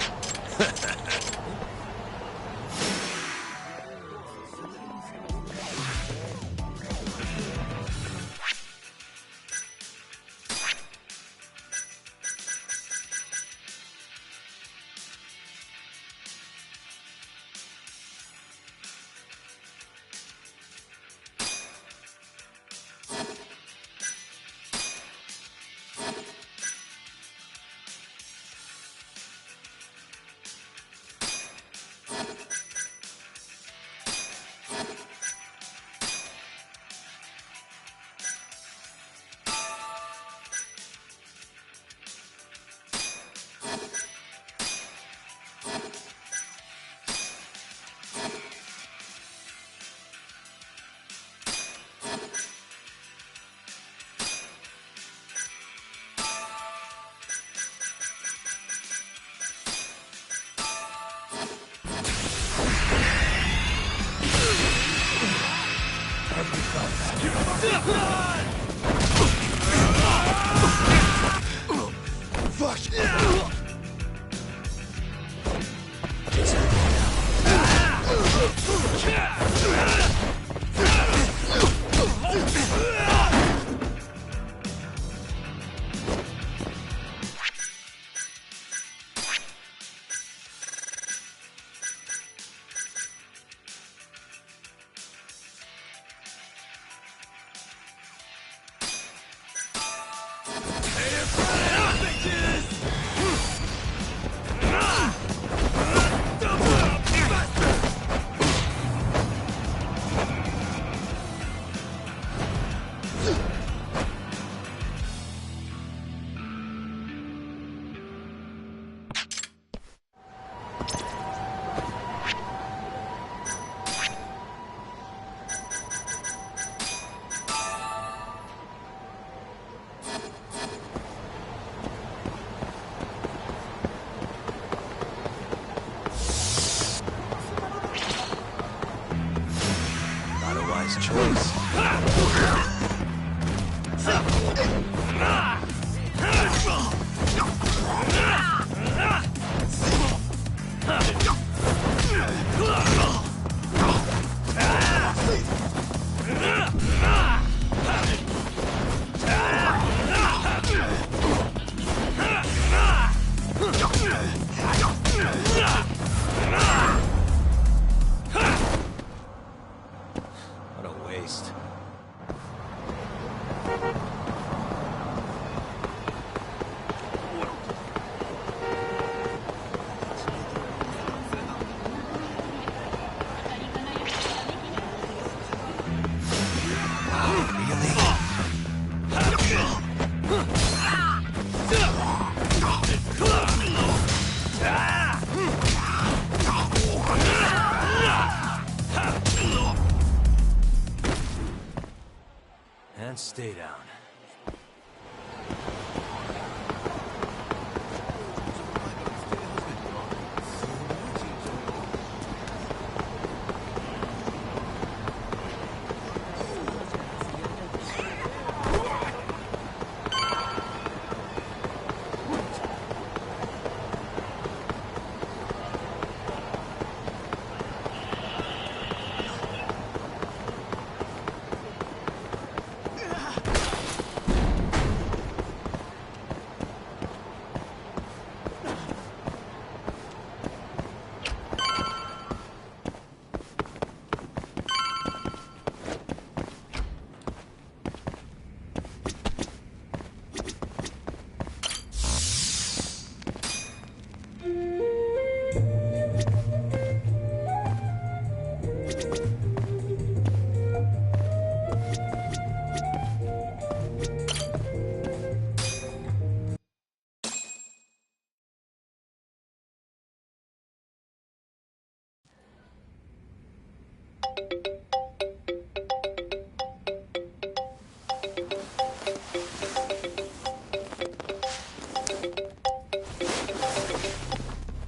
Stay down.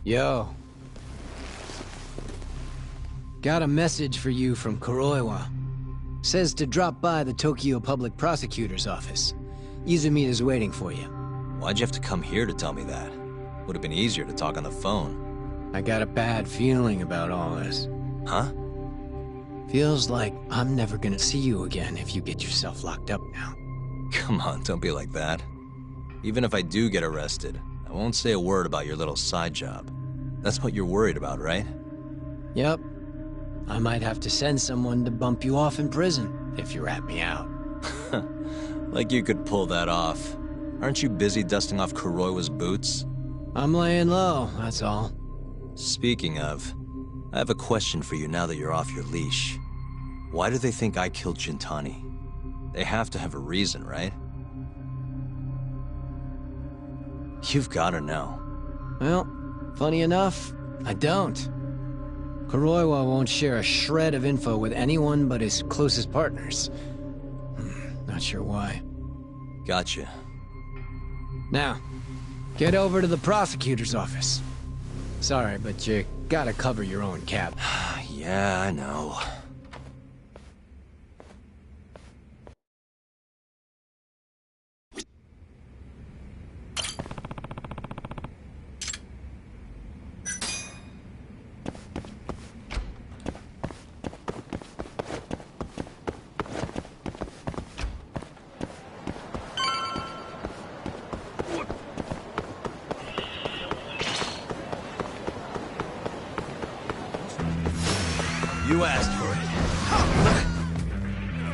Yo. Got a message for you from Kuroiwa. Says to drop by the Tokyo Public Prosecutor's office. Izumida's waiting for you. Why'd you have to come here to tell me that? Would have been easier to talk on the phone. I got a bad feeling about all this. Huh? Feels like I'm never gonna see you again if you get yourself locked up now. Come on, don't be like that. Even if I do get arrested, I won't say a word about your little side job. That's what you're worried about, right? Yep. I might have to send someone to bump you off in prison if you rat me out. Like you could pull that off. Aren't you busy dusting off Kuroiwa's boots? I'm laying low, that's all. Speaking of, I have a question for you now that you're off your leash. Why do they think I killed Jintani? They have to have a reason, right? You've gotta know. Well, funny enough, I don't. Kuroiwa won't share a shred of info with anyone but his closest partners. Not sure why. Gotcha. Now, get over to the prosecutor's office. Sorry, but you gotta cover your own cap. Yeah, I know. You asked for it.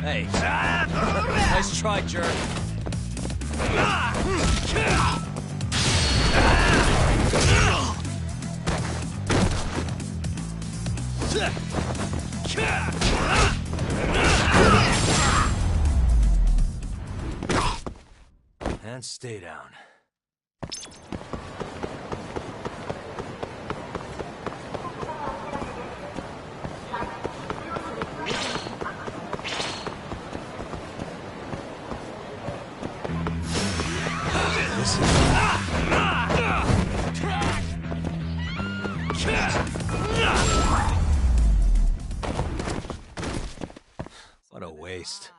Hey. Nice try, jerk. And stay down. What a waste.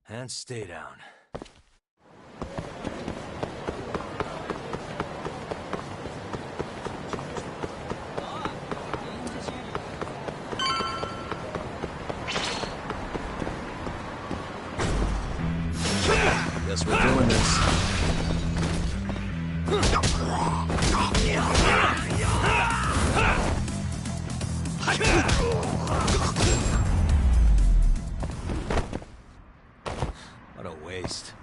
And stay down. Guess we're doing this. What a waste.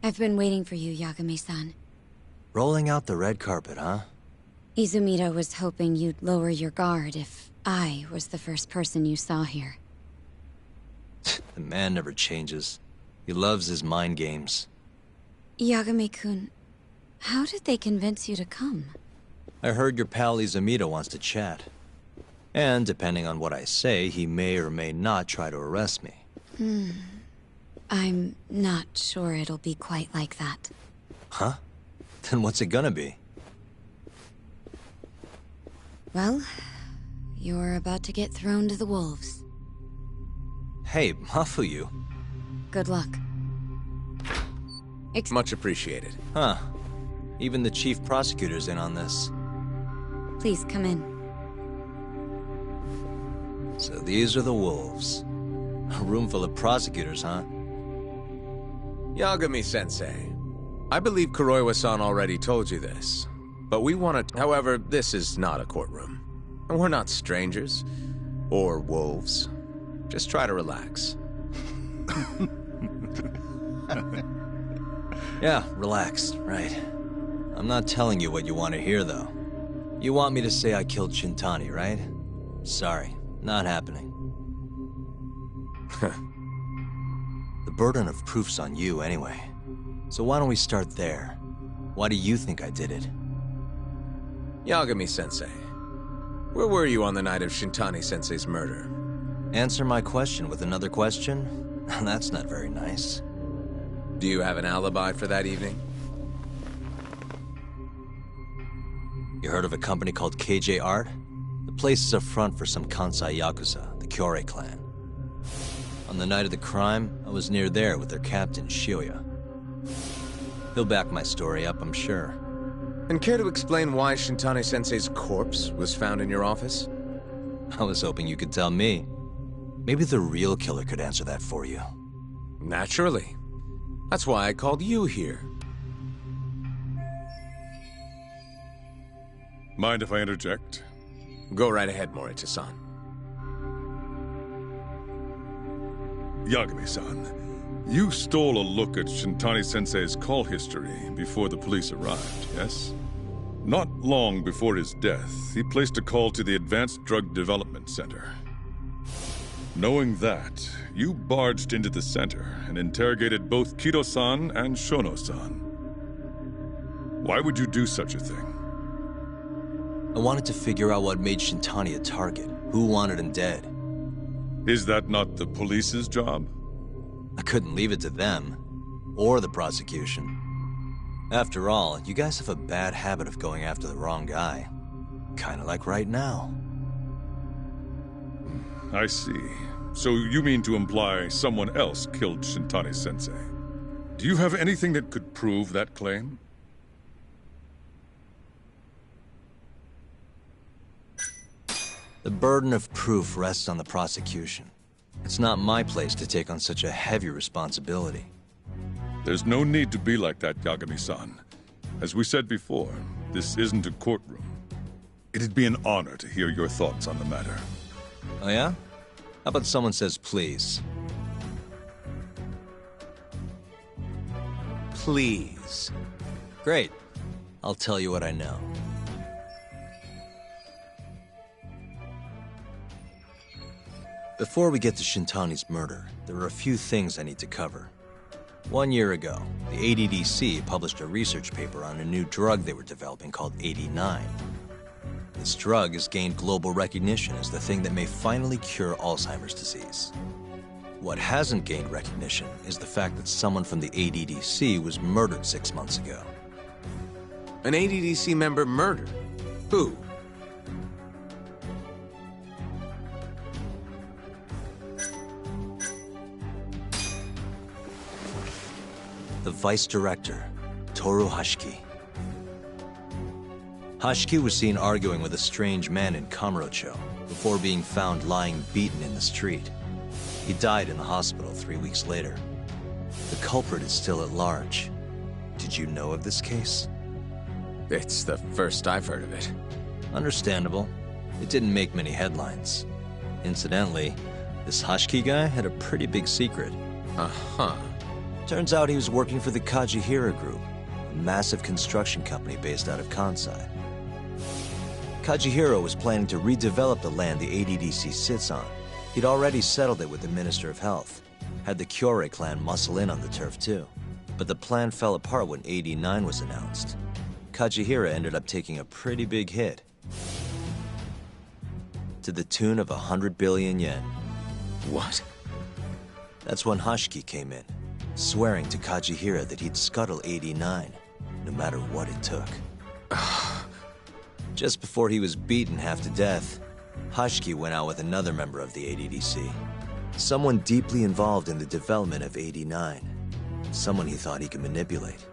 I've been waiting for you, Yagami-san. Rolling out the red carpet, huh? Izumida was hoping you'd lower your guard if I was the first person you saw here. The man never changes. He loves his mind games. Yagami-kun, how did they convince you to come? I heard your pal Izumida wants to chat. And depending on what I say, he may or may not try to arrest me. I'm not sure it'll be quite like that. Huh? Then what's it gonna be? Well, you're about to get thrown to the wolves. Hey, Mafuyu. Good luck. Much appreciated. Huh. Even the chief prosecutor's in on this. Please, come in. So these are the wolves. A room full of prosecutors, huh? Yagami-sensei, I believe Kuroiwa-san already told you this, but we want to... However, this is not a courtroom. And we're not strangers. Or wolves. Just try to relax. Yeah, relax, right. I'm not telling you what you want to hear, though. You want me to say I killed Shintani, right? Sorry, not happening. The burden of proof's on you, anyway. So why don't we start there? Why do you think I did it? Yagami-sensei, where were you on the night of Shintani-sensei's murder? Answer my question with another question? That's not very nice. Do you have an alibi for that evening? You heard of a company called KJ Art? The place is a front for some Kansai Yakuza, the Kyorei clan. On the night of the crime, I was near there with their captain, Shioya. He'll back my story up, I'm sure. And care to explain why Shintani-sensei's corpse was found in your office? I was hoping you could tell me. Maybe the real killer could answer that for you. Naturally. That's why I called you here. Mind if I interject? Go right ahead, Morita-san. Yagami-san, you stole a look at Shintani-sensei's call history before the police arrived, yes? Not long before his death, he placed a call to the Advanced Drug Development Center. Knowing that, you barged into the center and interrogated both Kido-san and Shono-san. Why would you do such a thing? I wanted to figure out what made Shintani a target, who wanted him dead. Is that not the police's job? I couldn't leave it to them, or the prosecution. After all, you guys have a bad habit of going after the wrong guy. Kinda like right now. I see. So you mean to imply someone else killed Shintani-sensei? Do you have anything that could prove that claim? The burden of proof rests on the prosecution. It's not my place to take on such a heavy responsibility. There's no need to be like that, Yagami-san. As we said before, this isn't a courtroom. It'd be an honor to hear your thoughts on the matter. Oh yeah? How about someone says please? Please. Great. I'll tell you what I know. Before we get to Shintani's murder, there are a few things I need to cover. 1 year ago, the ADDC published a research paper on a new drug they were developing called 89. This drug has gained global recognition as the thing that may finally cure Alzheimer's disease. What hasn't gained recognition is the fact that someone from the ADDC was murdered 6 months ago. An ADDC member murdered? Who? The vice director, Toru Hashiki. Hashiki was seen arguing with a strange man in Kamurocho before being found lying beaten in the street. He died in the hospital 3 weeks later. The culprit is still at large. Did you know of this case? It's the first I've heard of it. Understandable. It didn't make many headlines. Incidentally, this Hashiki guy had a pretty big secret. Uh-huh. Turns out he was working for the Kajihira Group, a massive construction company based out of Kansai. Kajihira was planning to redevelop the land the ADDC sits on. He'd already settled it with the Minister of Health, had the Kyorei clan muscle in on the turf too. But the plan fell apart when 89 was announced. Kajihira ended up taking a pretty big hit, to the tune of 100 billion yen. What? That's when Hashiki came in, swearing to Kajihira that he'd scuttle 89, no matter what it took. Just before he was beaten half to death, Hashiki went out with another member of the ADDC, someone deeply involved in the development of 89. Someone he thought he could manipulate.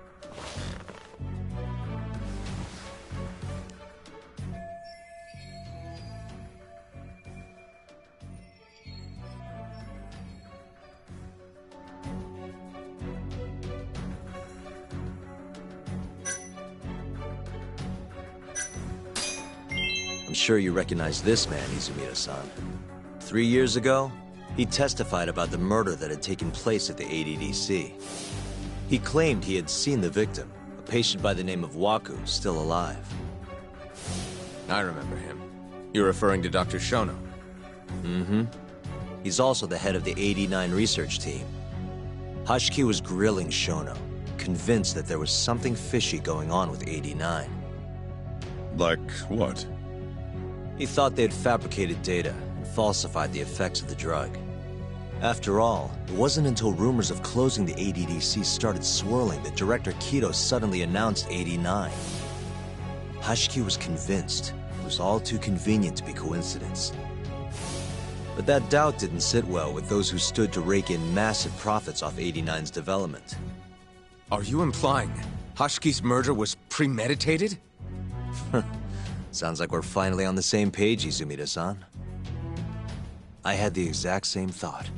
I'm sure you recognize this man, Izumida-san. 3 years ago, he testified about the murder that had taken place at the ADDC. He claimed he had seen the victim, a patient by the name of Waku, still alive. I remember him. You're referring to Dr. Shono? Mm-hmm. He's also the head of the 89 research team. Hashiki was grilling Shono, convinced that there was something fishy going on with 89. Like what? He thought they had fabricated data and falsified the effects of the drug. After all, it wasn't until rumors of closing the ADDC started swirling that Director Kido suddenly announced 89. Hashiki was convinced it was all too convenient to be coincidence. But that doubt didn't sit well with those who stood to rake in massive profits off 89's development. Are you implying Hashiki's murder was premeditated? Sounds like we're finally on the same page, Izumida-san. I had the exact same thought.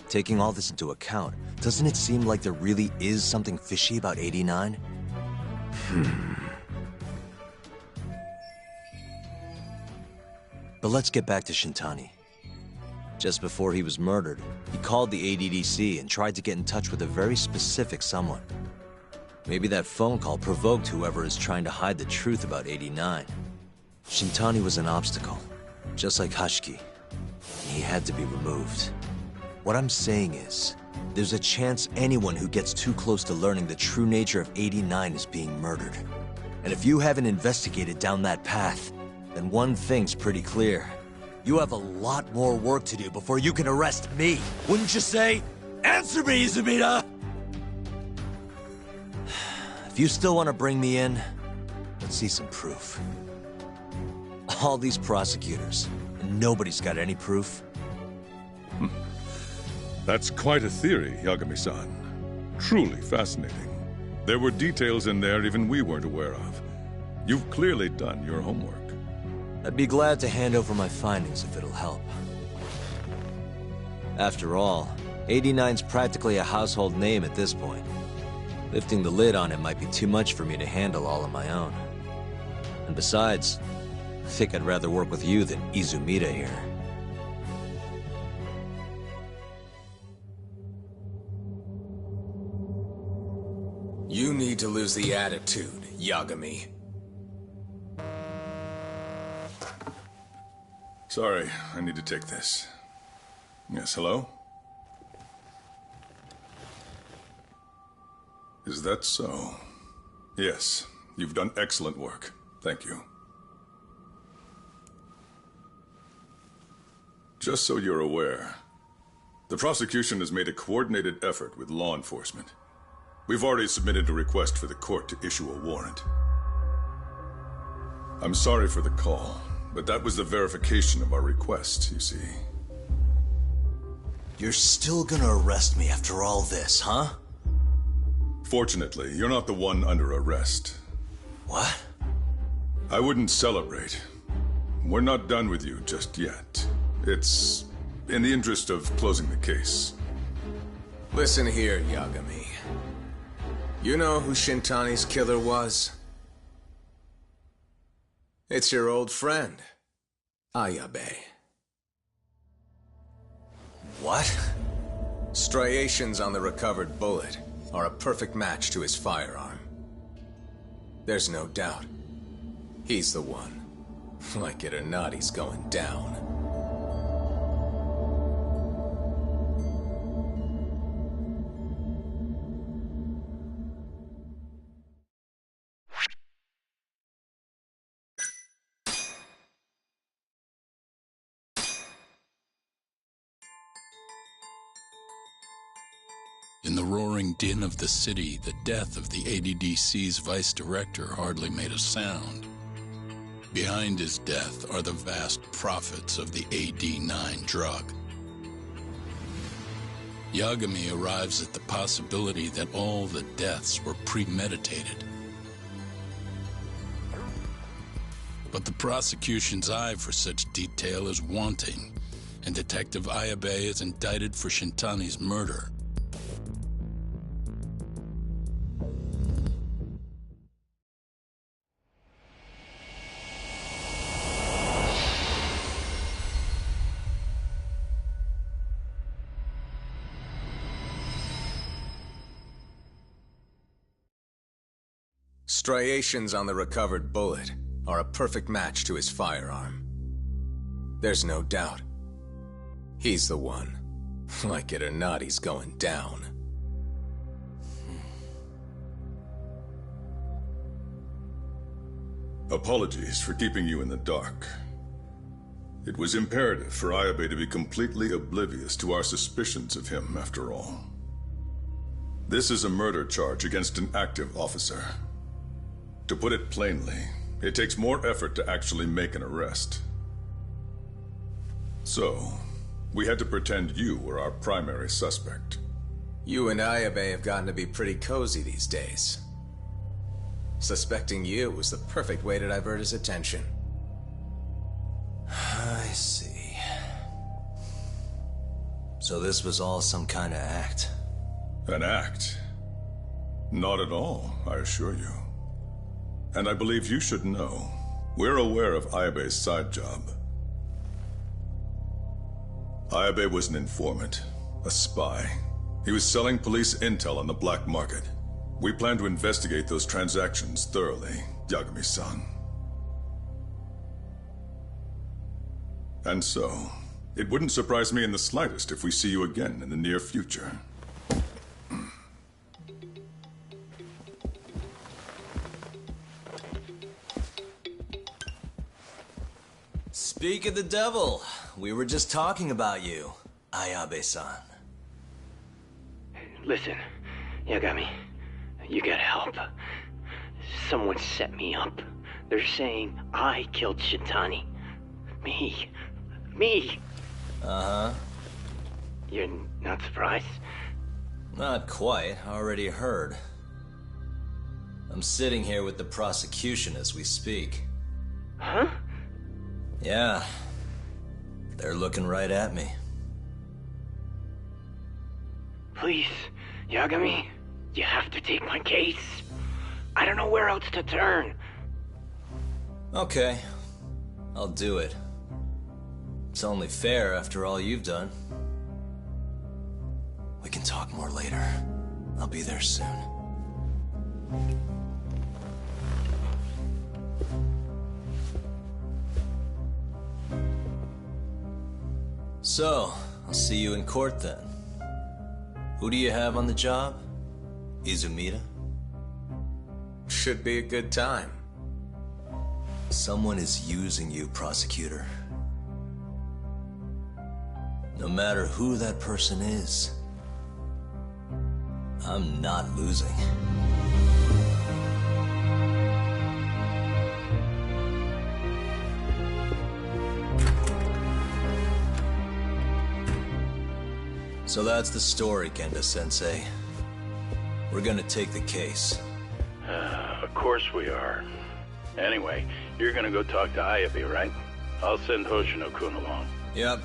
Taking all this into account, doesn't it seem like there really is something fishy about 89? But let's get back to Shintani. Just before he was murdered, he called the ADDC and tried to get in touch with a very specific someone. Maybe that phone call provoked whoever is trying to hide the truth about 89. Shintani was an obstacle, just like Hashiki. He had to be removed. What I'm saying is, there's a chance anyone who gets too close to learning the true nature of 89 is being murdered. And if you haven't investigated down that path, then one thing's pretty clear. You have a lot more work to do before you can arrest me. Wouldn't you say? Answer me, Izumida! If you still want to bring me in, let's see some proof. All these prosecutors, and nobody's got any proof. That's quite a theory, Yagami-san. Truly fascinating. There were details in there even we weren't aware of. You've clearly done your homework. I'd be glad to hand over my findings if it'll help. After all, 89's practically a household name at this point. Lifting the lid on it might be too much for me to handle all on my own. And besides, I think I'd rather work with you than Izumida here. You need to lose the attitude, Yagami. Sorry, I need to take this. Yes, hello? Is that so? Yes, you've done excellent work. Thank you. Just so you're aware, the prosecution has made a coordinated effort with law enforcement. We've already submitted a request for the court to issue a warrant. I'm sorry for the call, but that was the verification of our request, you see. You're still gonna arrest me after all this, huh? Fortunately, you're not the one under arrest. What? I wouldn't celebrate. We're not done with you just yet. It's in the interest of closing the case. Listen here, Yagami. You know who Shintani's killer was? It's your old friend, Ayabe. What? Striations on the recovered bullet are a perfect match to his firearm. There's no doubt. He's the one. Like it or not, he's going down. In the roaring din of the city, the death of the ADDC's vice director hardly made a sound. Behind his death are the vast profits of the AD9 drug. Yagami arrives at the possibility that all the deaths were premeditated. But the prosecution's eye for such detail is wanting, and Detective Ayabe is indicted for Shintani's murder. Striations on the recovered bullet are a perfect match to his firearm. There's no doubt. He's the one. Like it or not, he's going down. Apologies for keeping you in the dark. It was imperative for Ayabe to be completely oblivious to our suspicions of him, after all. This is a murder charge against an active officer. To put it plainly, it takes more effort to actually make an arrest. So, we had to pretend you were our primary suspect. You and Ayabe have gotten to be pretty cozy these days. Suspecting you was the perfect way to divert his attention. I see. So this was all some kind of act? An act? Not at all, I assure you. And I believe you should know, we're aware of Ayabe's side job. Ayabe was an informant, a spy. He was selling police intel on the black market. We plan to investigate those transactions thoroughly, Yagami-san. And so, it wouldn't surprise me in the slightest if we see you again in the near future. Speak of the devil, we were just talking about you, Ayabe-san. Listen, Yagami, you gotta help. Someone set me up. They're saying I killed Shintani. Me. Uh-huh. You're not surprised? Not quite, already heard. I'm sitting here with the prosecution as we speak. Huh? Yeah. They're looking right at me. Please, Yagami, you have to take my case. I don't know where else to turn. Okay. I'll do it. It's only fair after all you've done. We can talk more later. I'll be there soon. So, I'll see you in court then. Who do you have on the job? Izumida? Should be a good time. Someone is using you, prosecutor. No matter who that person is, I'm not losing. So that's the story, Kenda-sensei. We're gonna take the case. Of course we are. Anyway, you're gonna go talk to Ayabe, right? I'll send Hoshino-kun along. Yep,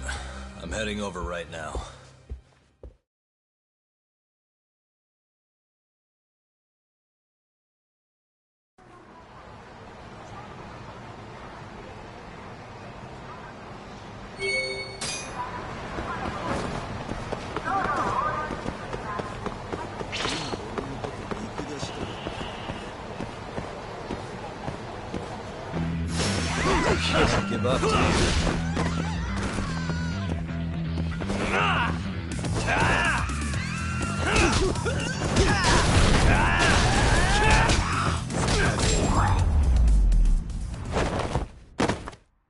I'm heading over right now. Give up.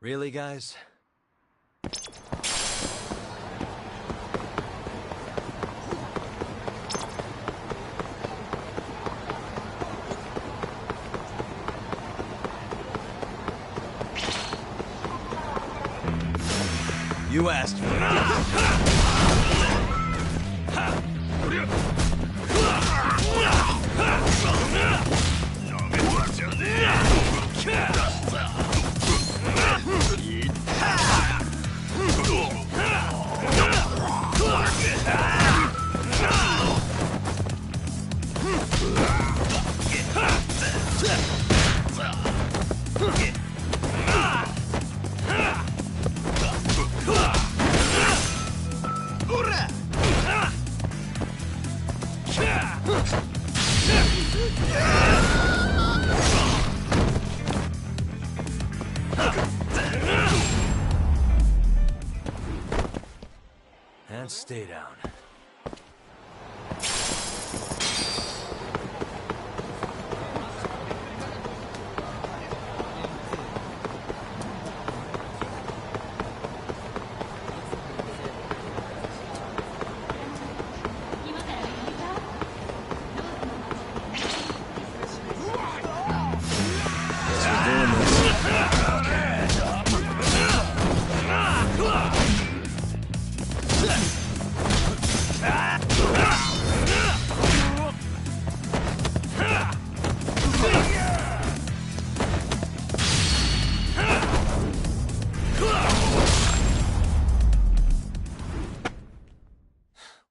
Really, guys? You asked for it. stay down.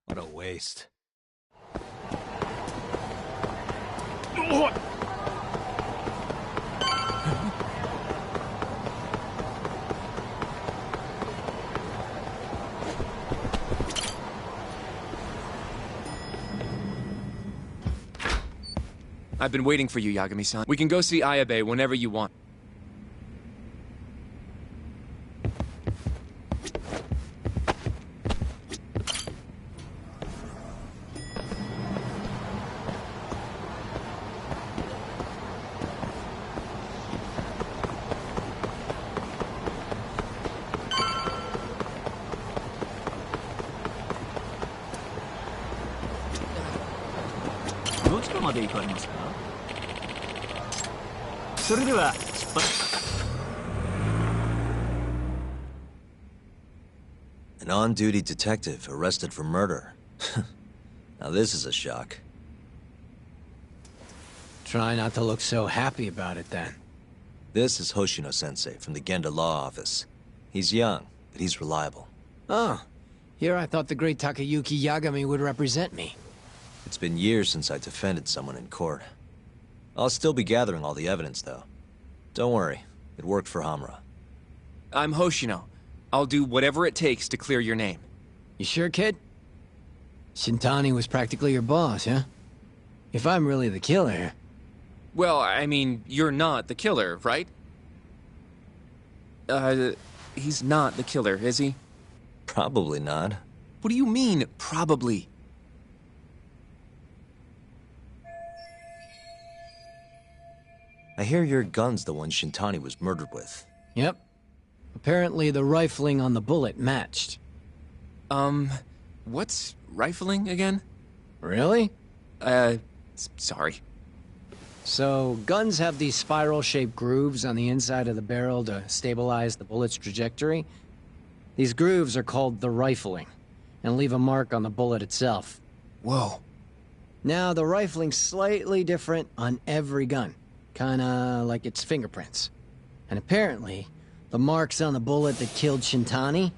What a waste. I've been waiting for you, Yagami-san. We can go see Ayabe whenever you want. An on-duty detective arrested for murder. Now this is a shock. Try not to look so happy about it then. This is Hoshino-sensei from the Genda Law Office. He's young, but he's reliable. Oh, here I thought the great Takayuki Yagami would represent me. It's been years since I defended someone in court. I'll still be gathering all the evidence, though. Don't worry, it worked for Hamura. I'm Hoshino. I'll do whatever it takes to clear your name. You sure, kid? Shintani was practically your boss, huh? If I'm really the killer... Well, I mean, you're not the killer, right? He's not the killer, is he? Probably not. What do you mean, probably? I hear your gun's the one Shintani was murdered with. Yep. Apparently the rifling on the bullet matched. What's rifling again? Really? Sorry. So, guns have these spiral-shaped grooves on the inside of the barrel to stabilize the bullet's trajectory. These grooves are called the rifling, and leave a mark on the bullet itself. Whoa. Now, the rifling's slightly different on every gun. Kinda like its fingerprints. And apparently, the marks on the bullet that killed Shintani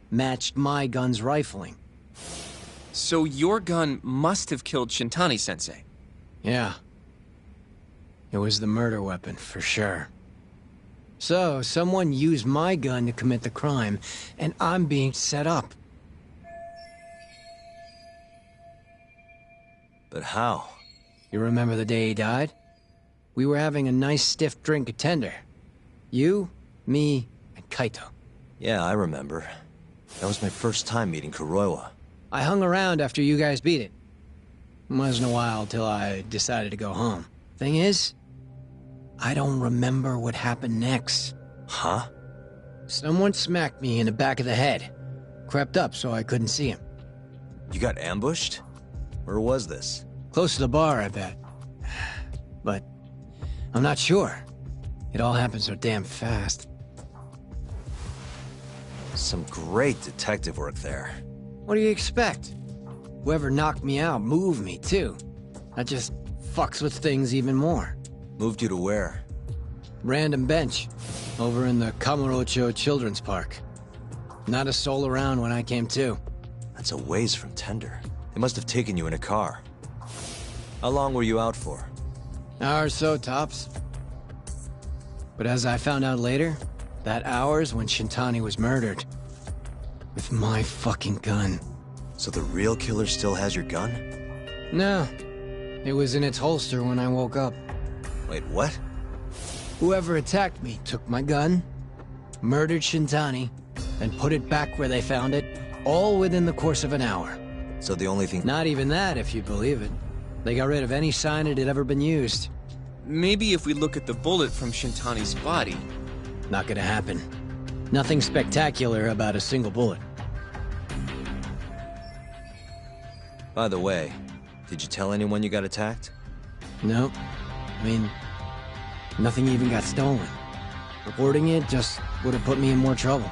matched my gun's rifling. So your gun must have killed Shintani-sensei? Yeah. It was the murder weapon, for sure. So, someone used my gun to commit the crime, and I'm being set up. But how? You remember the day he died? We were having a nice stiff drink at Tender. You, me, and Kaito. Yeah, I remember. That was my first time meeting Kuroiwa. I hung around after you guys beat it. Wasn't a while till I decided to go home. Thing is, I don't remember what happened next. Huh? Someone smacked me in the back of the head. Crept up so I couldn't see him. You got ambushed? Where was this? Close to the bar, I bet. But I'm not sure. It all happened so damn fast. Some great detective work there. What do you expect? Whoever knocked me out moved me, too. That just fucks with things even more. Moved you to where? Random bench. Over in the Kamurocho Children's Park. Not a soul around when I came to. That's a ways from Tender. They must have taken you in a car. How long were you out for? Hour or so, tops. But as I found out later, that hour's when Shintani was murdered. With my fucking gun. So the real killer still has your gun? No. It was in its holster when I woke up. Wait, what? Whoever attacked me took my gun, murdered Shintani, and put it back where they found it, all within the course of an hour. So the only thing... Not even that, if you believe it. They got rid of any sign it had ever been used. Maybe if we look at the bullet from Shintani's body... Not gonna happen. Nothing spectacular about a single bullet. By the way, did you tell anyone you got attacked? Nope. I mean, nothing even got stolen. Reporting it just would have put me in more trouble.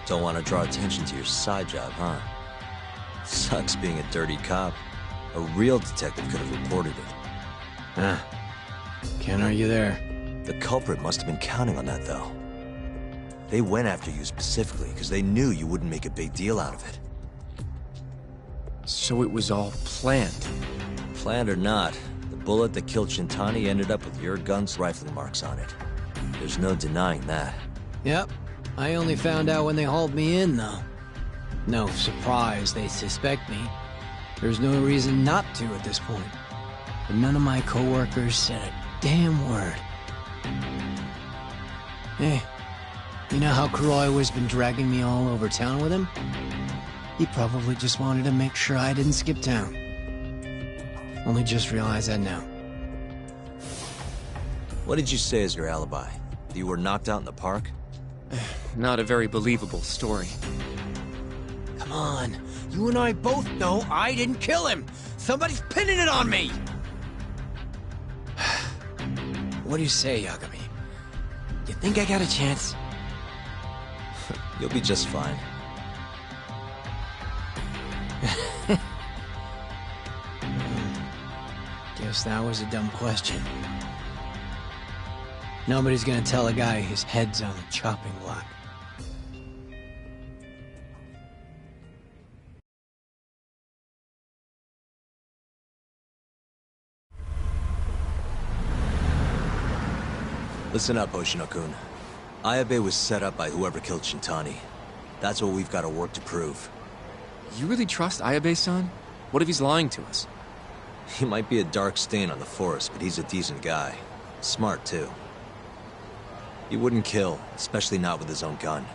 Don't want to draw attention to your side job, huh? Sucks being a dirty cop. A real detective could have reported it. Ah, can't argue there. The culprit must have been counting on that, though. They went after you specifically because they knew you wouldn't make a big deal out of it. So it was all planned? Planned or not, the bullet that killed Shintani ended up with your gun's rifling marks on it. There's no denying that. Yep. I only found out when they hauled me in, though. No surprise they suspect me. There's no reason not to at this point. But none of my coworkers said a damn word. Hey, you know how Kuroiwa has been dragging me all over town with him? He probably just wanted to make sure I didn't skip town. Only just realized that now. What did you say as your alibi? That you were knocked out in the park? Not a very believable story. Come on. You and I both know I didn't kill him. Somebody's pinning it on me. What do you say, Yagami? You think I got a chance? You'll be just fine. Guess that was a dumb question. Nobody's gonna tell a guy his head's on the chopping block. Listen up, Hoshino-kun. Ayabe was set up by whoever killed Shintani. That's what we've got to work to prove. You really trust Ayabe-san? What if he's lying to us? He might be a dark stain on the force, but he's a decent guy. Smart, too. He wouldn't kill, especially not with his own gun.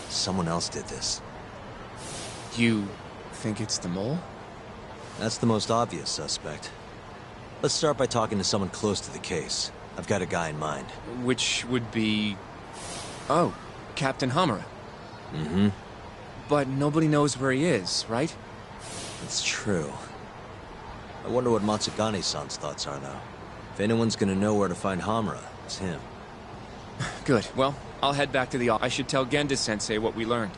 Someone else did this. You think it's the mole? That's the most obvious suspect. Let's start by talking to someone close to the case. I've got a guy in mind. Which would be... Oh, Captain Hamura. Mm-hmm. But nobody knows where he is, right? It's true. I wonder what Matsugane-san's thoughts are, though. If anyone's gonna know where to find Hamura, it's him. Good. Well, I'll head back to the office. I should tell Genda-sensei what we learned.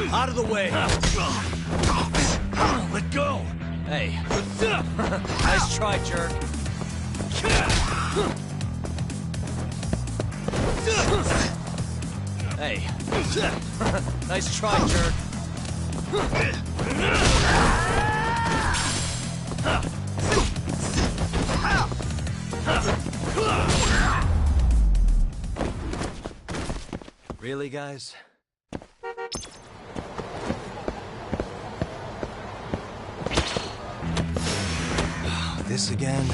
Out of the way! Let go! Hey. Nice try, jerk. Hey. Nice try, jerk. Really, guys? This again?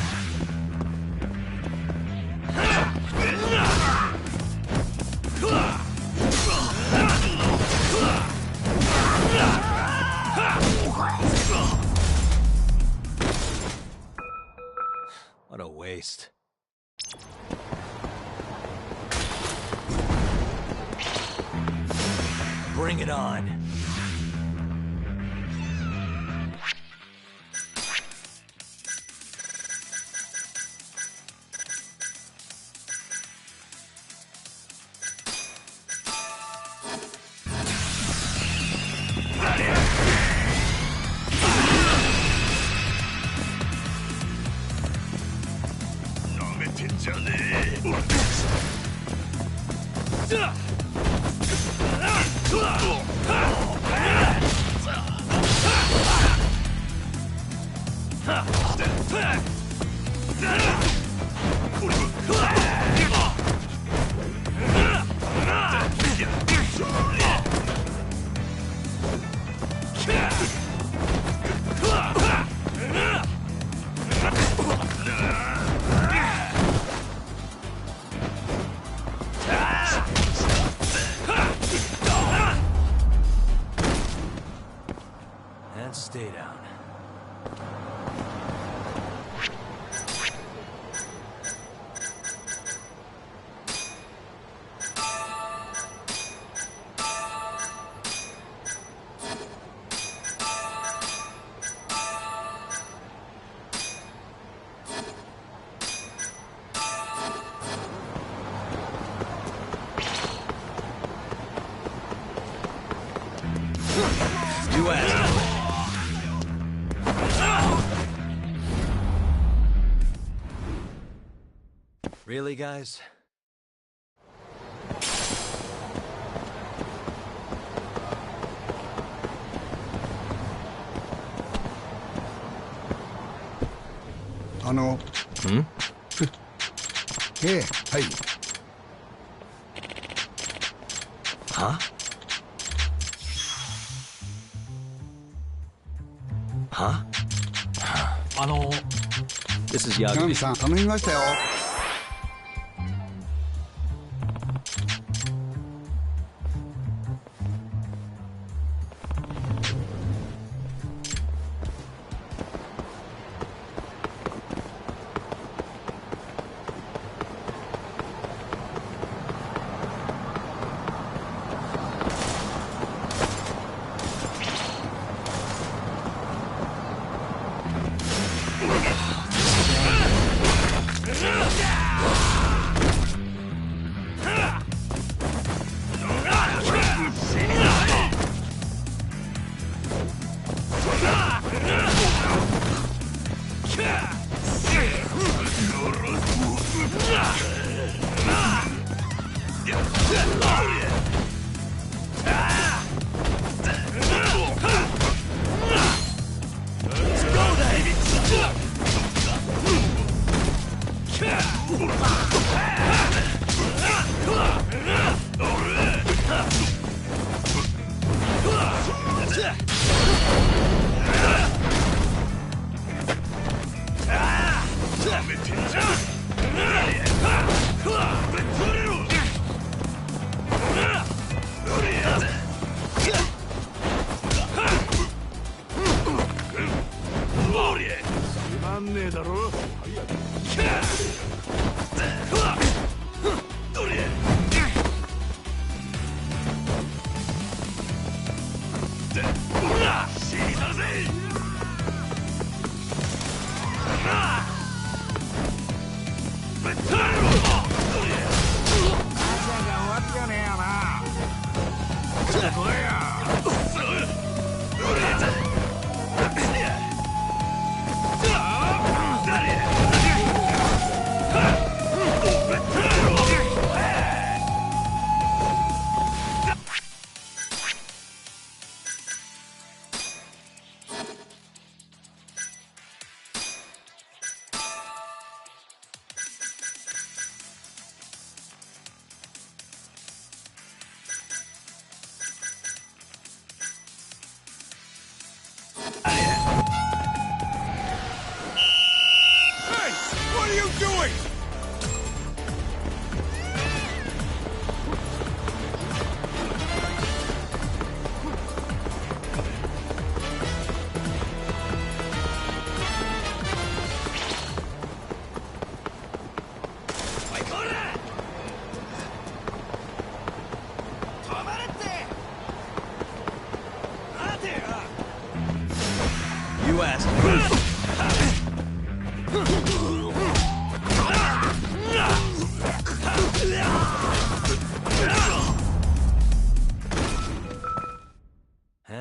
What a waste. Bring it on. And stay down. Really, guys? Hmm? ええ、はい。Huh? Huh? This is ナ Yagi. ミさん、頼みましたよ。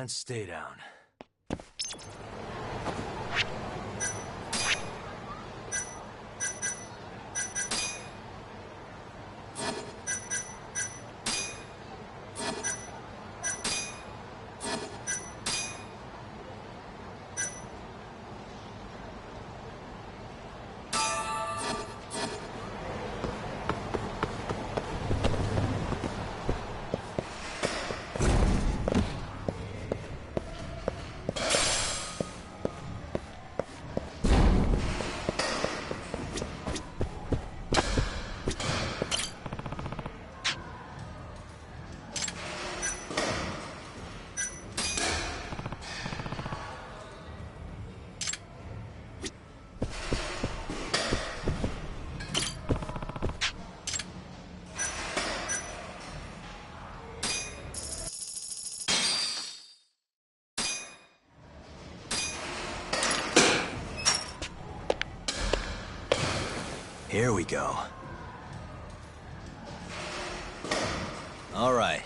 And stay down. Here we go. All right.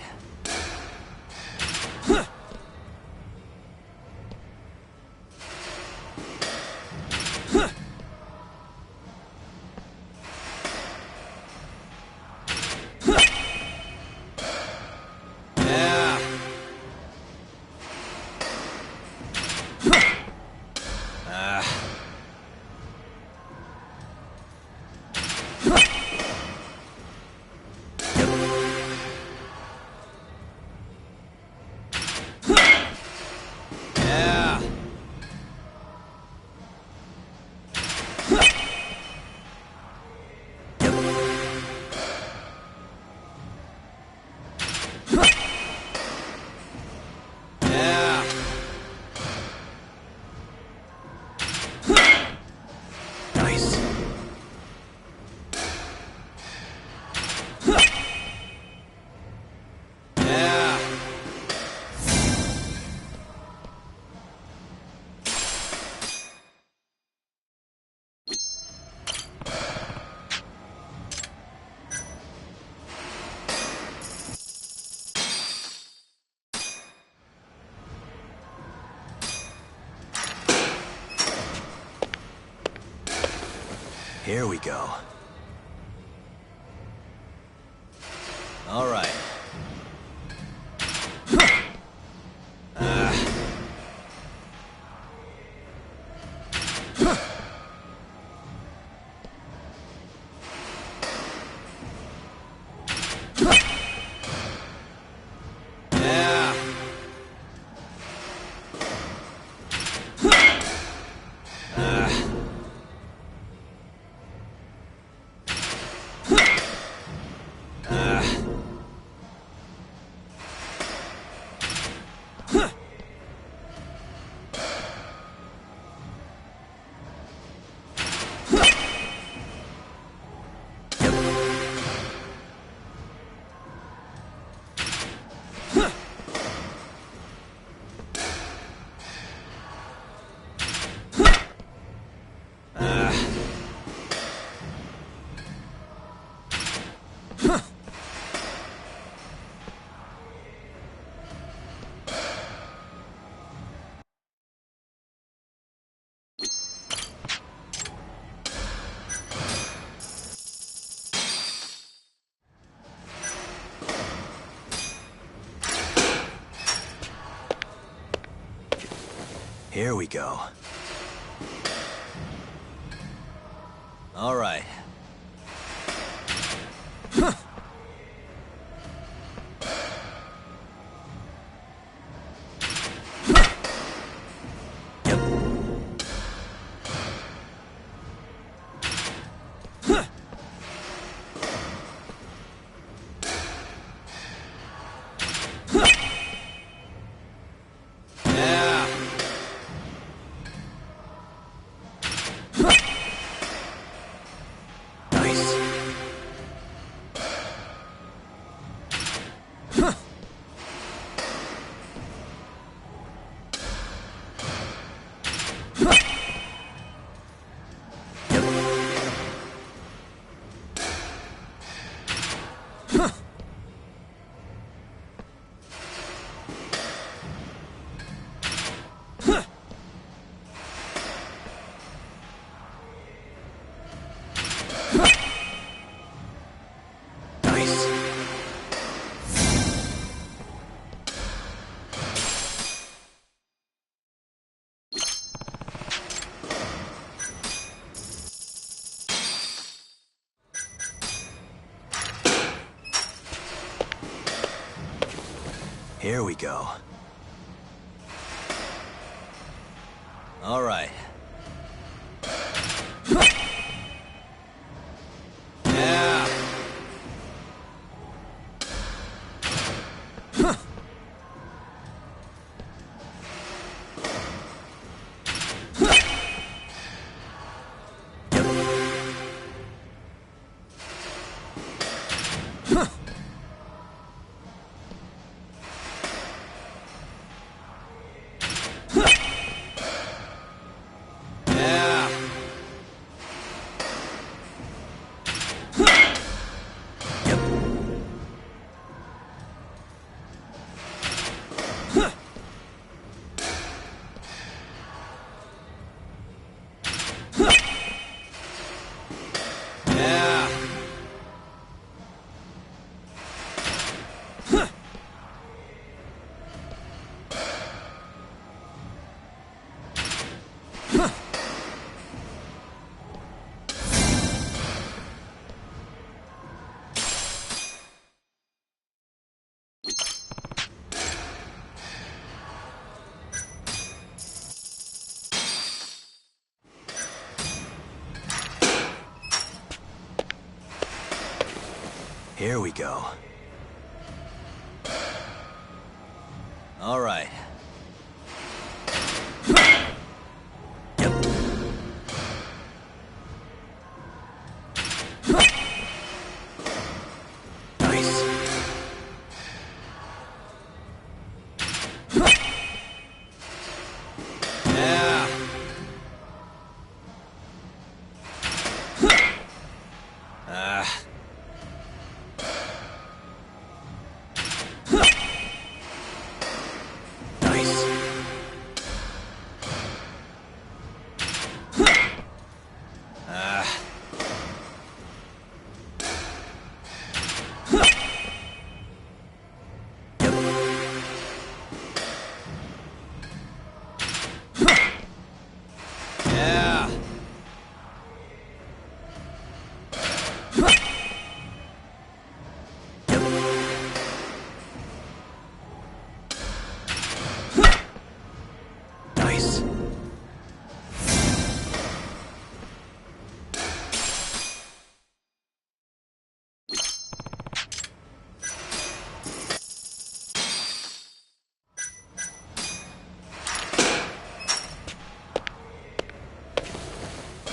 Here we go. All right. Here we go. All right. Here we go. All right. Here we go. All right.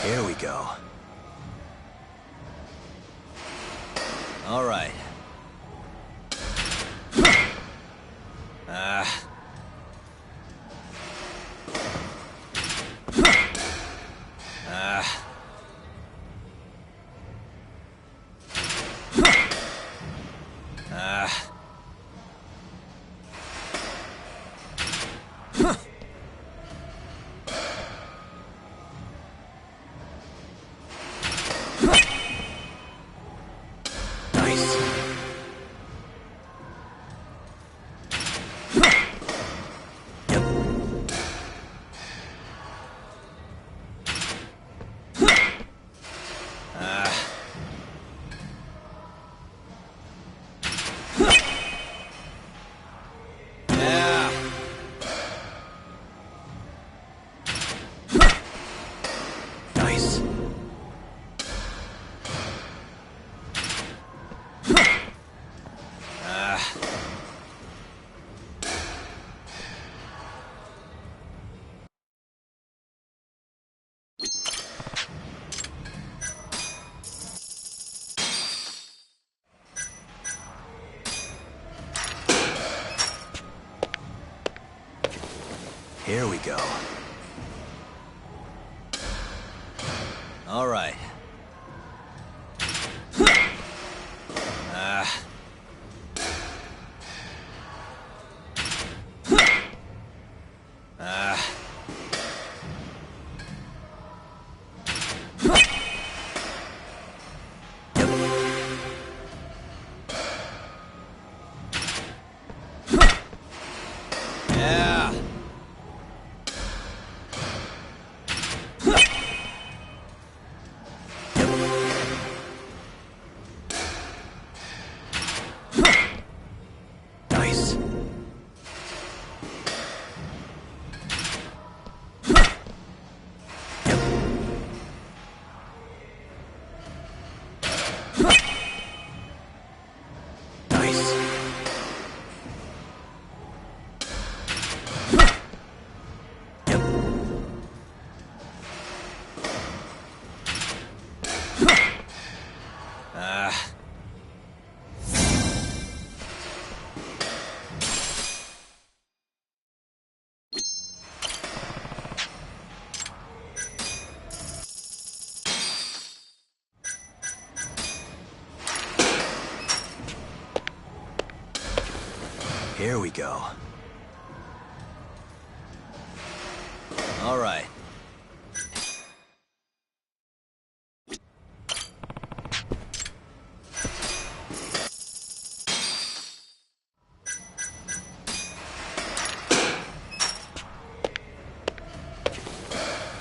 Here we go. All right. Here we go. All right. Here we go. All right.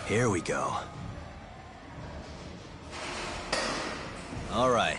Here we go. All right.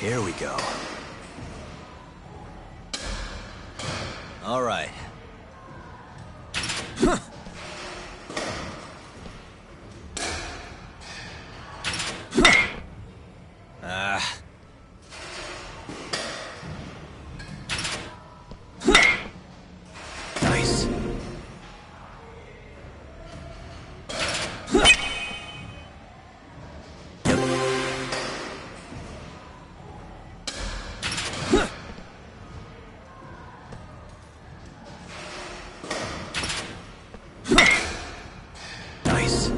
Here we go. All right. Nice. Nice.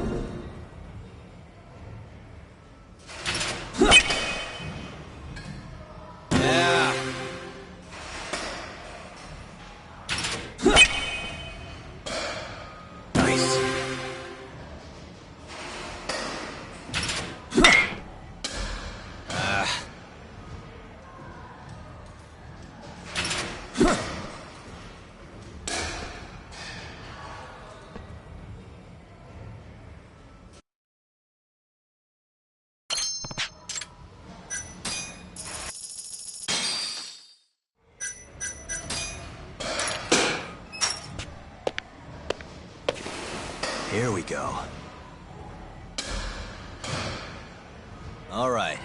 Yeah. Nice. Here we go. All right.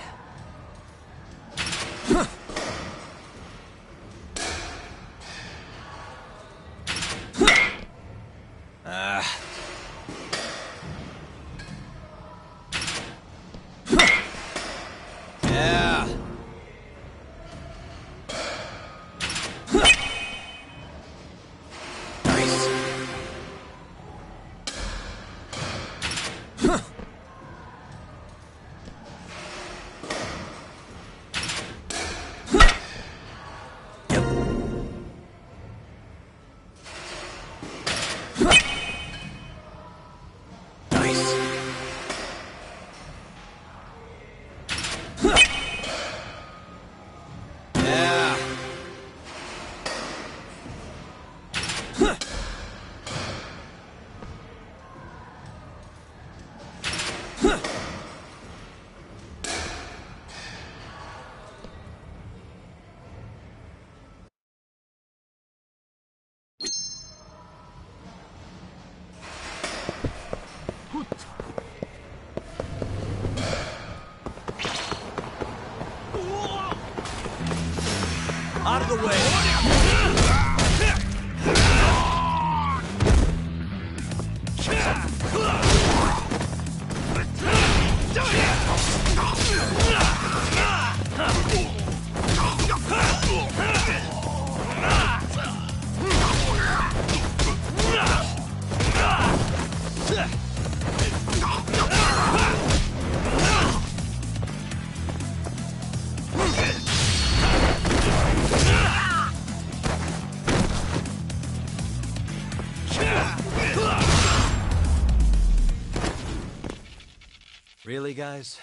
Yeah. Nice. Yeah. Out of the way. Really, guys?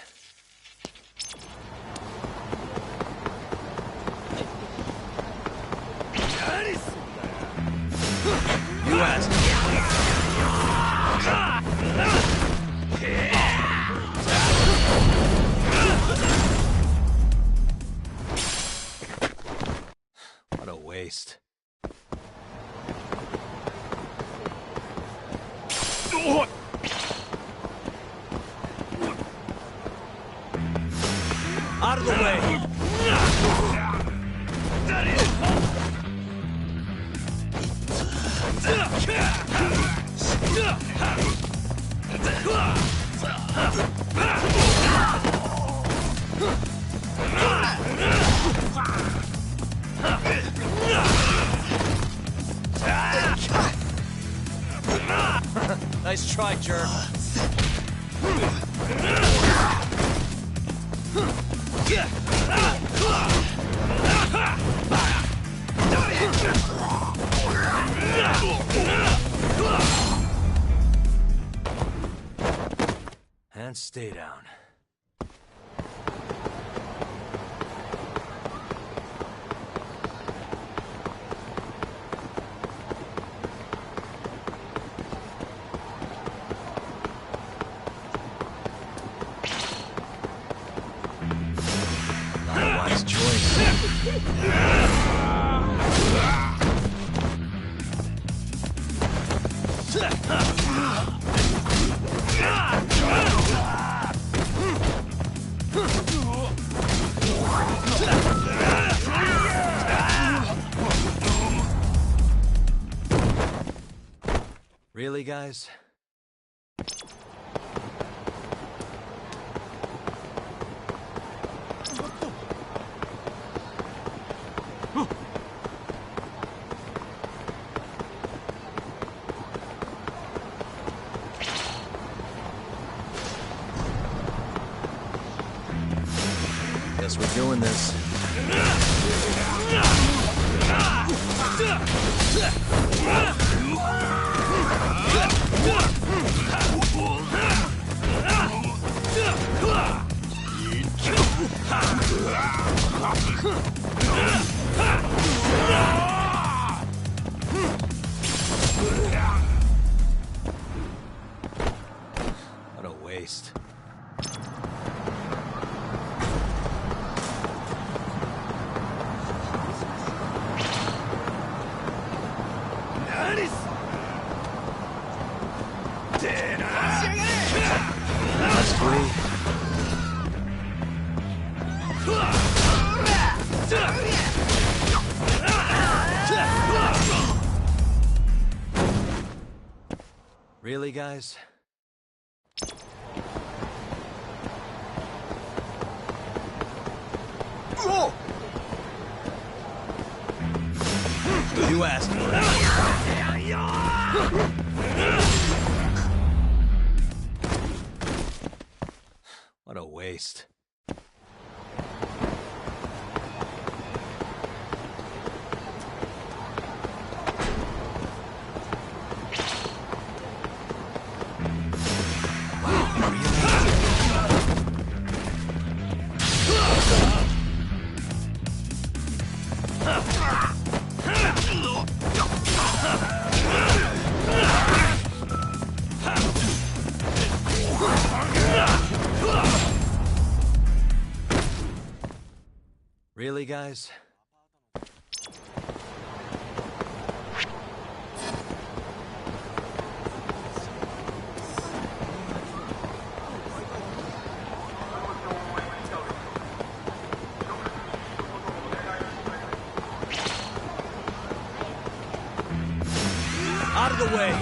You asked. What a waste. Out of the way! Nice try, jerk. And stay down. Not a wise Really, guys? Guess we're doing this. What a waste. Must we? Really, guys? You asked for it. What a waste. Really, guys? Out of the way!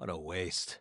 What a waste.